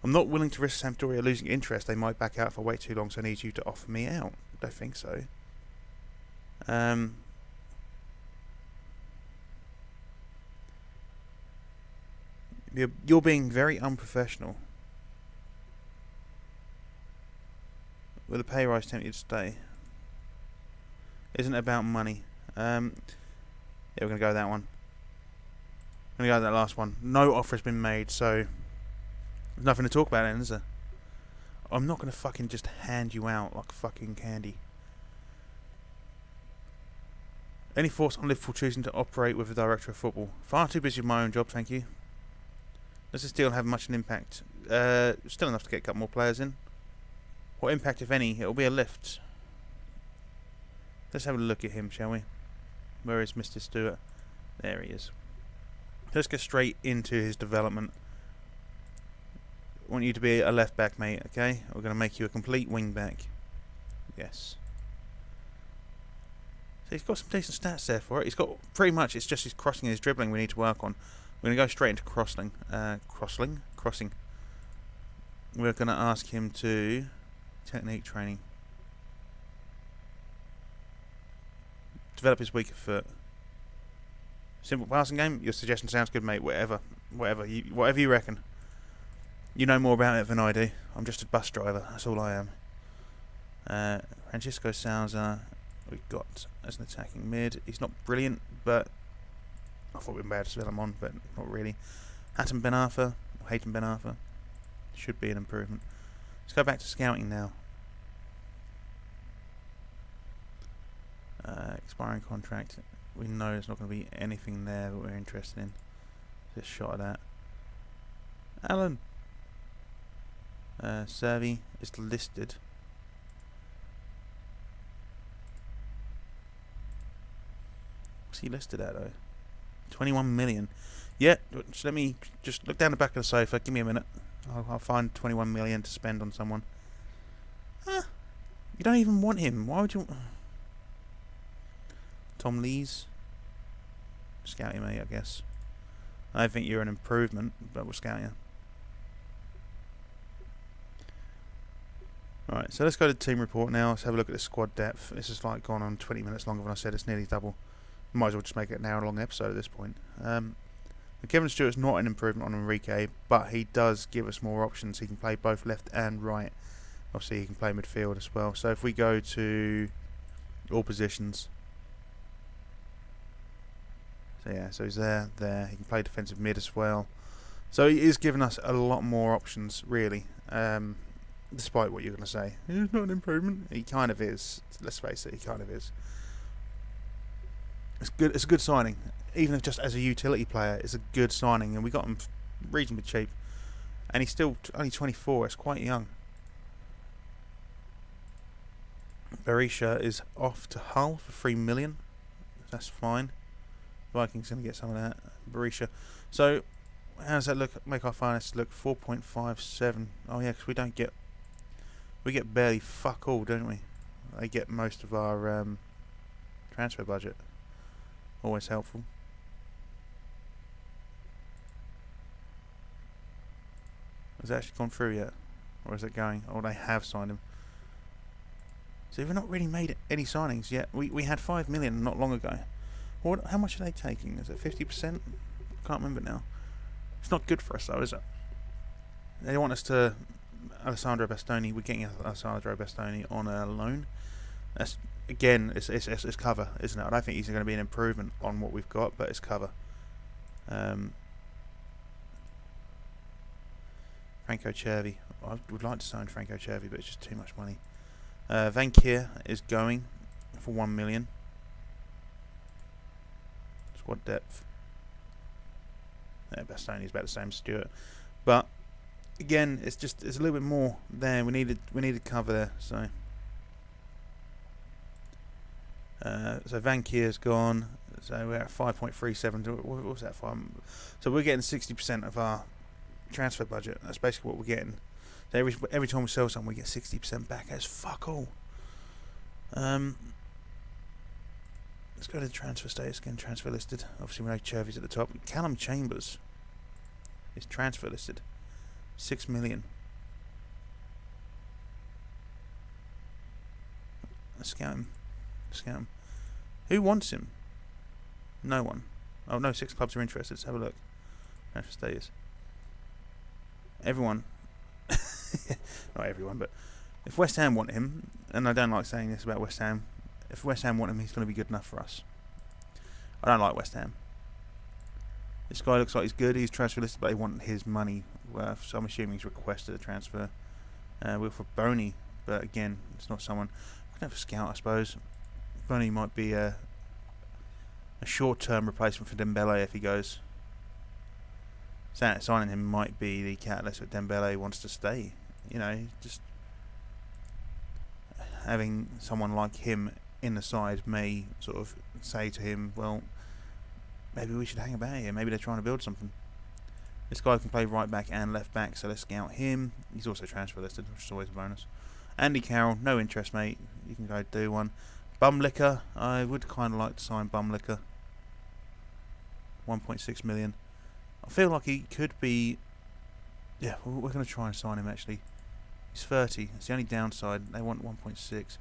I'm not willing to risk Sampdoria losing interest. They might back out if I wait too long, so I need you to offer me out. I don't think so. You're being very unprofessional. Will the pay rise tempt you to stay? Isn't it about money? Yeah, we're going to go with that one. We're going to go with that last one. No offer has been made, so there's nothing to talk about then, is there? I'm not going to fucking just hand you out like fucking candy. Any thoughts on Liverpool choosing to operate with a director of football? Far too busy with my own job, thank you. Does this deal have much an impact? Still enough to get a couple more players in. What impact, if any? It'll be a lift. Let's have a look at him, shall we? Where is Mr. Stewart? There he is. Let's get straight into his development. I want you to be a left back, mate, okay? We're going to make you a complete wing back. Yes. So he's got some decent stats there for it. He's got pretty much, it's just his crossing and his dribbling we need to work on. We're going to go straight into crossing. We're going to ask him to technique training. Develop his weaker foot. Simple passing game. Your suggestion sounds good, mate. Whatever you reckon. You know more about it than I do. I'm just a bus driver. That's all I am. Francisco Souza, we've got as an attacking mid. He's not brilliant, but I thought we'd be able to spell him on, but not really. Haytham Ben Arfa, should be an improvement. Let's go back to scouting now. Expiring contract. We know there's not going to be anything there that we're interested in. Just shot at that. Alan. Servi is listed. What's he listed at though? 21 million. Yeah, let me just look down the back of the sofa. Give me a minute. I'll find 21 million to spend on someone. You don't even want him. Why would you? Tom Lees. Scout you, mate, I guess. I think you're an improvement, but we'll scout you. Right, so let's go to the team report now. Let's have a look at the squad depth. This is like gone on 20 minutes longer than I said. It's nearly double. Might as well just make it an hour-long episode at this point. Kevin Stewart's not an improvement on Enrique, but he does give us more options. He can play both left and right. Obviously, he can play midfield as well. So if we go to all positions, so yeah, so he's there. He can play defensive mid as well. So he is giving us a lot more options, really. Despite what you're going to say, he's not an improvement. He kind of is. Let's face it, he kind of is. It's good. It's a good signing, even if just as a utility player. It's a good signing, and we got him reasonably cheap. And he's still only 24. It's quite young. Berisha is off to Hull for 3 million. That's fine. Vikings going to get some of that. Berisha. So how does that look? Make our finance look 4.57. Oh yeah, because we don't get. We get barely fuck all, don't we? They get most of our transfer budget. Always helpful. Has it actually gone through yet? Or is it going? Oh, they have signed him. So we've not really made any signings yet. We had 5 million not long ago. What? How much are they taking? Is it 50%? I can't remember now. It's not good for us though, is it? They want us to... Alessandro Bastoni, we're getting Alessandro Bastoni on a loan. That's again, it's cover, isn't it? I don't think he's going to be an improvement on what we've got, but it's cover. Franco Cervi, I would like to sign Franco Cervi, but it's just too much money. Van Kier is going for 1 million. Squad depth. Yeah, Bastoni is about the same as Stewart, but. Again, it's a little bit more there. We needed cover there. So Van Kier's gone. So we're at 5.37. What was that for? So we're getting 60% of our transfer budget. That's basically what we're getting. So every time we sell something, we get 60% back. That's fuck all. Let's go to the transfer status again. Transfer listed. Obviously, we know Chervy's at the top. Callum Chambers is transfer listed. 6 million. Let's scout him. Who wants him? No one. Oh no, 6 clubs are interested. Let's have a look. Transfer status. Everyone. Not everyone, but if West Ham want him, and I don't like saying this about West Ham, if West Ham want him, he's going to be good enough for us. I don't like West Ham. This guy looks like he's good. He's transfer listed, but they want his money worth. So I'm assuming he's requested a transfer. We're for Boney, but again, it's not someone. We can have a scout, I suppose. Boney might be a short-term replacement for Dembele if he goes. Signing him might be the catalyst that Dembele wants to stay. You know, just having someone like him in the side may sort of say to him, well, maybe we should hang about here. Maybe they're trying to build something. This guy can play right back and left back, so let's scout him. He's also transfer listed, which is always a bonus. Andy Carroll, no interest, mate. You can go do one. Bumlicker, I would kind of like to sign Bumlicker. 1.6 million. I feel like he could be... Yeah, we're going to try and sign him, actually. He's 30. It's the only downside. They want 1.6.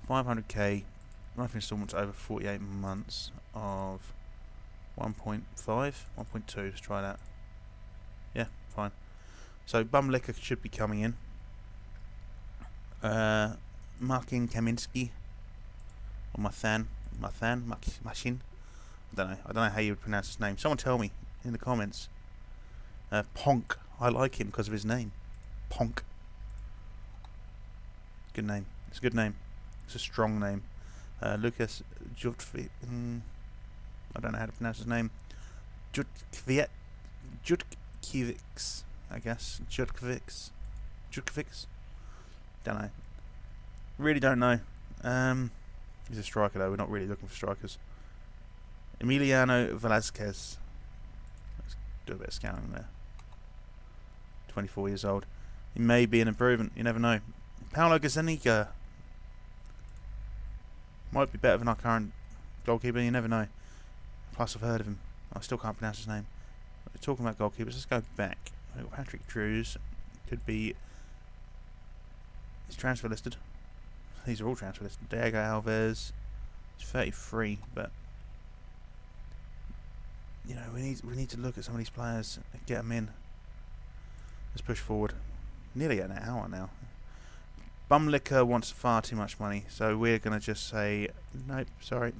500k. Monthly installments over 48 months of 1.5, 1.2. Let's try that. Yeah, fine. So Bumlicker should be coming in. Markin Kaminski, or Mathan, Mashin. I don't know how you would pronounce his name. Someone tell me in the comments. Ponk. I like him because of his name. Ponk. Good name. It's a good name. It's a strong name. Lucas Jutvi. I don't know how to pronounce his name. Jutkiewicz, I guess. Jutkiewicz. Don't know. Really don't know. He's a striker though. We're not really looking for strikers. Emiliano Velasquez. Let's do a bit of scouting there. 24 years old. He may be an improvement. You never know. Paulo Gazzaniga might be better than our current goalkeeper. You never know. Plus, I've heard of him. I still can't pronounce his name. We're talking about goalkeepers. Let's go back. We've got Patrick Drews. Could be. He's transfer listed. These are all transfer listed. Diego Alves. He's 33, but you know we need to look at some of these players and get them in. Let's push forward. Nearly an hour now. Bumlicker wants far too much money, so we're going to just say, nope, sorry.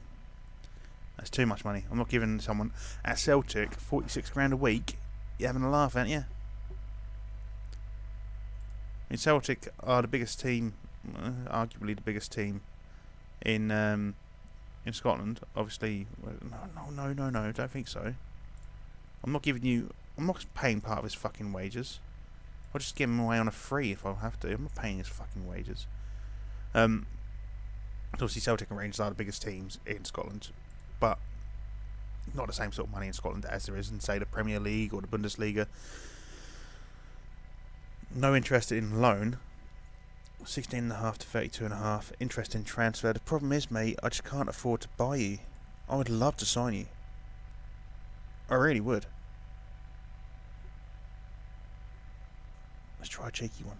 That's too much money. I'm not giving someone at Celtic 46 grand a week. You're having a laugh, aren't you? I mean, Celtic are the biggest team, arguably the biggest team in Scotland. Obviously, no, don't think so. I'm not paying part of his fucking wages. I'll just give him away on a free if I have to. I'm not paying his fucking wages. Obviously, Celtic and Rangers are the biggest teams in Scotland, but not the same sort of money in Scotland as there is in, say, the Premier League or the Bundesliga. No interest in loan. 16.5 to 32.5. Interest in transfer. The problem is, mate, I just can't afford to buy you. I would love to sign you. I really would. Let's try a cheeky one.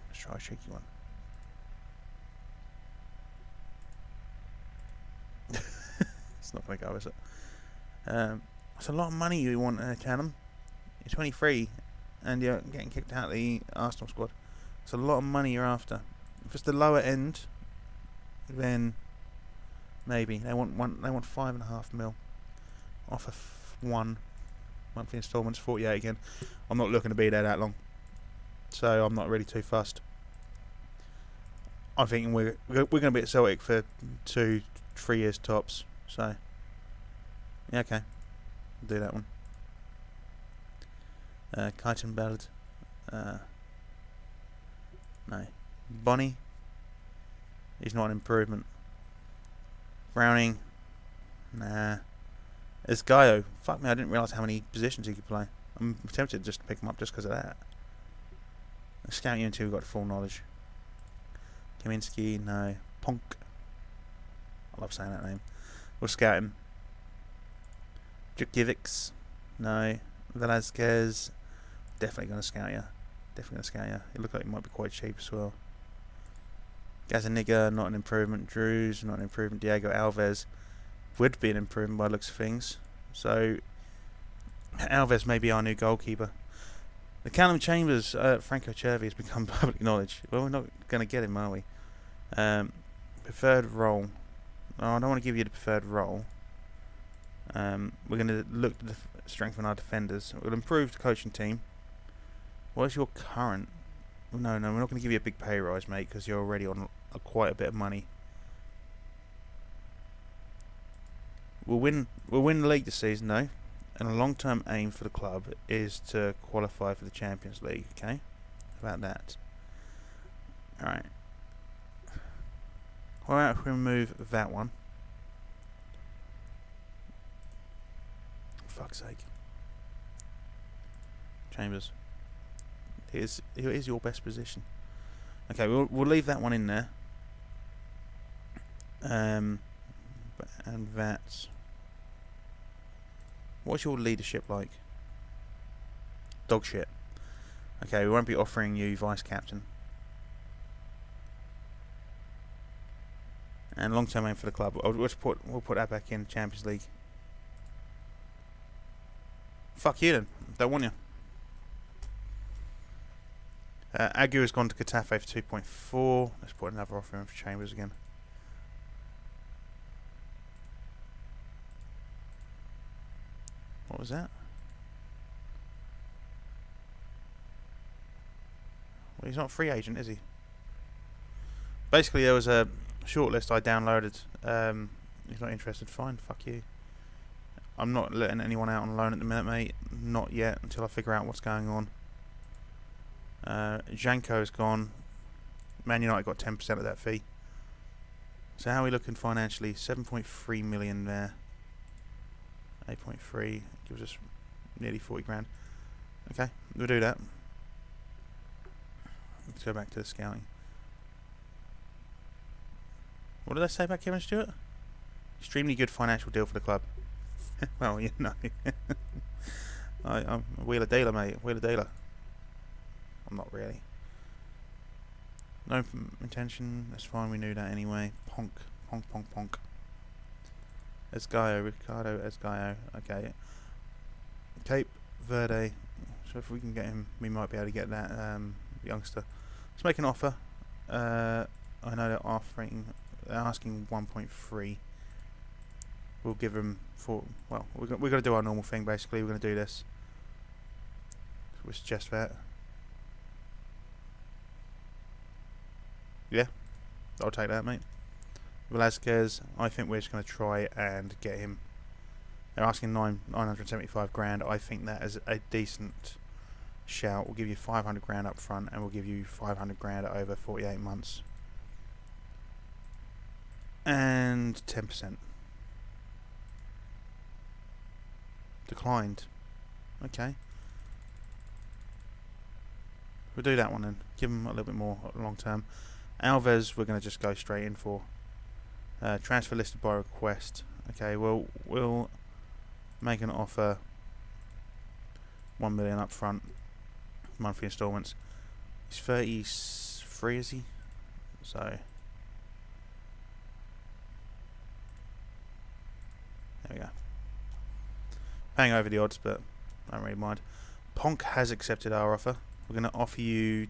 It's not going to go, is it? It's a lot of money you want, Callum. You're 23 and you're getting kicked out of the Arsenal squad. It's a lot of money you're after. If it's the lower end, then maybe they want 5.5 mil. Offer 1 monthly instalments, 48 again. I'm not looking to be there that long, so I'm not really too fussed. I'm thinking we're going to be at Celtic for 2-3 years tops. So yeah, okay, I'll do that one. Keitenbeld, no. Bonnie, he's not an improvement. Browning, nah. Esgaio, fuck me, I didn't realise how many positions he could play. I'm tempted just to pick him up just because of that. Let's scout you until we've got full knowledge. Kaminski, no. Ponk, I love saying that name. We'll scout him. Jutkiewicz, no. Velasquez, definitely going to scout you. It looked like he might be quite cheap as well. Gazzaniga, not an improvement. Drews, not an improvement. Diego Alves would be an improvement by the looks of things. So Alves may be our new goalkeeper. The Callum Chambers, Franco Cervi has become public knowledge. Well, we're not going to get him, are we? Preferred role. No, I don't want to give you the preferred role. We're going to look to strengthen our defenders. We'll improve the coaching team. What is your current? No, we're not going to give you a big pay rise, mate, because you're already on quite a bit of money. We'll win the league this season, though, and a long-term aim for the club is to qualify for the Champions League. Okay, how about that? All right. What about if we remove that one? For fuck's sake. Chambers. Here's your best position. Okay, we'll leave that one in there. And that's. What's your leadership like? Dog shit. Okay, we won't be offering you vice captain. And long-term aim for the club. We'll put that back in Champions League. Fuck you then. Don't want you. Agu has gone to Getafe for 2.4. Let's put another offer in for Chambers again. What was that? Well, he's not a free agent, is he? Basically, there was a shortlist I downloaded. He's not interested. Fine, fuck you. I'm not letting anyone out on loan at the minute, mate. Not yet, until I figure out what's going on. Janko's gone. Man United got 10% of that fee. So how are we looking financially? 7.3 million there. 8.3 gives us nearly 40 grand. Okay, we'll do that. Let's go back to the scouting. What did I say about Kevin Stewart? Extremely good financial deal for the club. Well, you know. I'm a wheeler dealer, mate. Wheeler dealer. I'm not really. No intention. That's fine. We knew that anyway. Ponk. Ponk, ponk, ponk. Esgaio. Ricardo Esgaio. Okay. Cape Verde. So if we can get him, we might be able to get that youngster. Let's make an offer. I know they're asking 1.3. We'll give them 4. Well, we're going to do our normal thing. Basically, we're going to do this. We'll suggest that. Yeah, I'll take that, mate. Velasquez, I think we're just going to try and get him. They're asking 975 grand. I think that is a decent shout. We'll give you 500 grand up front, and we'll give you 500 grand over 48 months. And 10%. Declined. Okay. We'll do that one then. Give him a little bit more long term. Alves, we're going to just go straight in for. Transfer listed by request. Okay, well, we'll make an offer. 1 million up front. Monthly instalments. He's 33, is he? So. There we go. Paying over the odds, but I don't really mind. Ponk has accepted our offer. We're going to offer you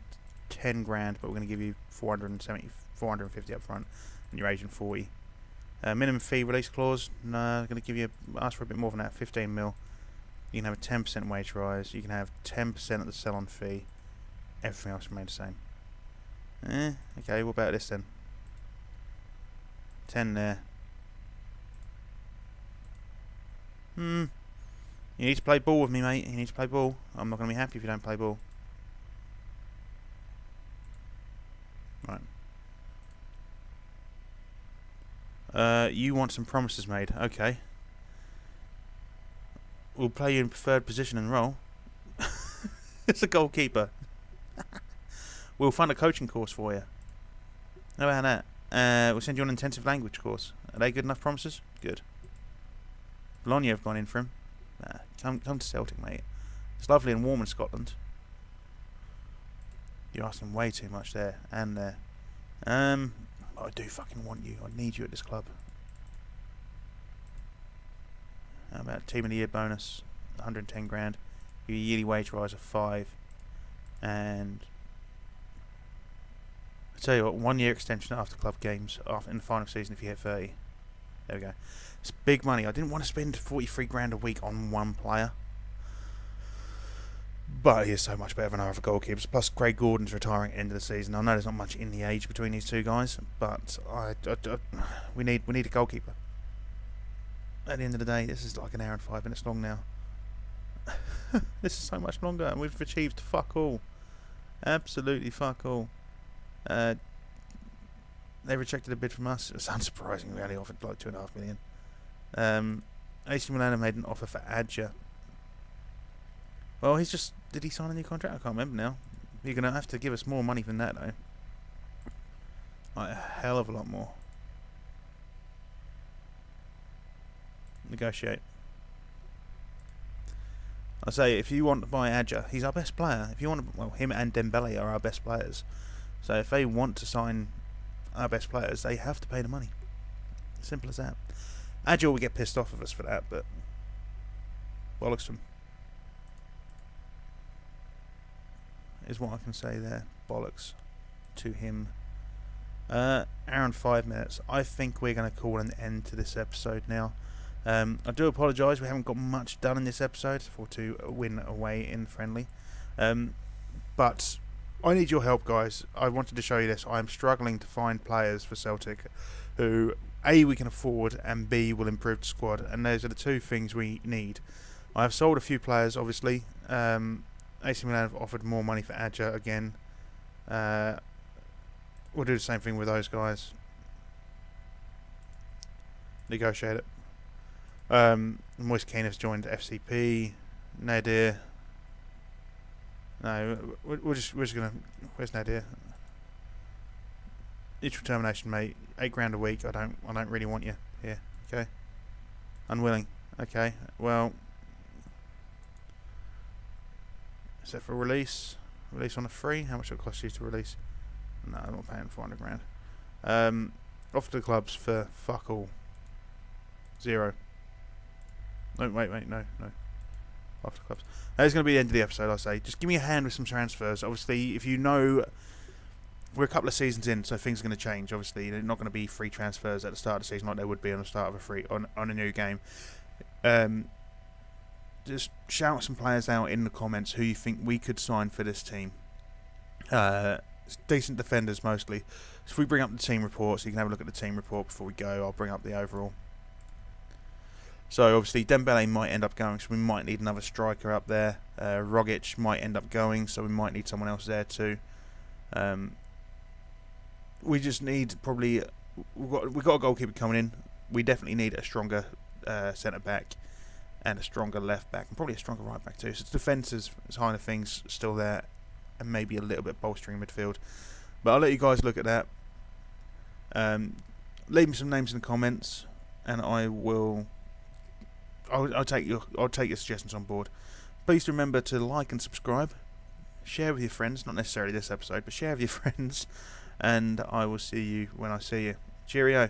10 grand, but we're going to give you 450 up front, and you're agent 40. Minimum fee release clause. No, we're going to give you ask for a bit more than that. 15 mil. You can have a 10% wage rise. You can have 10% of the sell-on fee. Everything else remains the same. Okay. What about this then? 10 there. You need to play ball with me, mate. You need to play ball. I'm not going to be happy if you don't play ball. Right. You want some promises made. Okay. We'll play you in preferred position and role. It's a goalkeeper. We'll fund a coaching course for you. How about that? We'll send you on an intensive language course. Are they good enough promises? Good. Bologna have gone in for him. Come to Celtic, mate. It's lovely and warm in Scotland. You're asking way too much there and there. I do fucking want you. I need you at this club. How about team of the year bonus? 110 grand. Your yearly wage rise of 5. And I tell you what, 1 year extension after club games in the final season if you hit 30. There we go. It's big money. I didn't want to spend 43 grand a week on one player. But he is so much better than our other goalkeepers. Plus, Craig Gordon's retiring at the end of the season. I know there's not much in the age between these two guys, but we need a goalkeeper. At the end of the day, this is like an hour and 5 minutes long now. This is so much longer, and we've achieved fuck all. Absolutely fuck all. They rejected a bid from us. It was unsurprising. We only offered like 2.5 million. AC Milan have made an offer for Adja. Well, did he sign a new contract? I can't remember now. You're going to have to give us more money than that, though. Like a hell of a lot more. Negotiate. I say, if you want to buy Adja, he's our best player. If you want to, well, him and Dembele are our best players. So if they want to sign our best players, they have to pay the money. Simple as that. Adja will get pissed off of us for that, but bollocks to him. is what I can say there. Bollocks to him. Hour and 5 minutes. I think we're going to call an end to this episode now. I do apologise, we haven't got much done in this episode for to win away in friendly. But I need your help, guys. I wanted to show you this. I'm struggling to find players for Celtic who A, we can afford, and B, will improve the squad. And those are the two things we need. I have sold a few players, obviously. AC Milan have offered more money for Adja again. We'll do the same thing with those guys. Negotiate it. Moise Keane has joined FCP. Nadir. No, we're just gonna. Where's Nadir? Mutual termination, mate. $8 a week. I don't really want you here. Okay. Unwilling. Okay. Well. Is that for release? Release on a free? How much will it cost you to release? No, I'm not paying $400,000. Off to the clubs for fuck all. 0. No, wait, no. Off to the clubs. That's going to be the end of the episode, I say. Just give me a hand with some transfers. Obviously, if you know, we're a couple of seasons in, so things are going to change. Obviously, they're not going to be free transfers at the start of the season like they would be on the start of a free on a new game. Just shout some players out in the comments who you think we could sign for this team. Decent defenders mostly. So if we bring up the team report, so you can have a look at the team report before we go, I'll bring up the overall. So obviously Dembele might end up going, so we might need another striker up there. Rogic might end up going, so we might need someone else there too. We just need probably we've got a goalkeeper coming in. We definitely need a stronger centre back and a stronger left back, and probably a stronger right back too. So defence is kind of things still there, and maybe a little bit bolstering midfield. But I'll let you guys look at that. Leave me some names in the comments, and I'll take your suggestions on board. Please remember to like and subscribe. Share with your friends, not necessarily this episode, but share with your friends. And I will see you when I see you. Cheerio.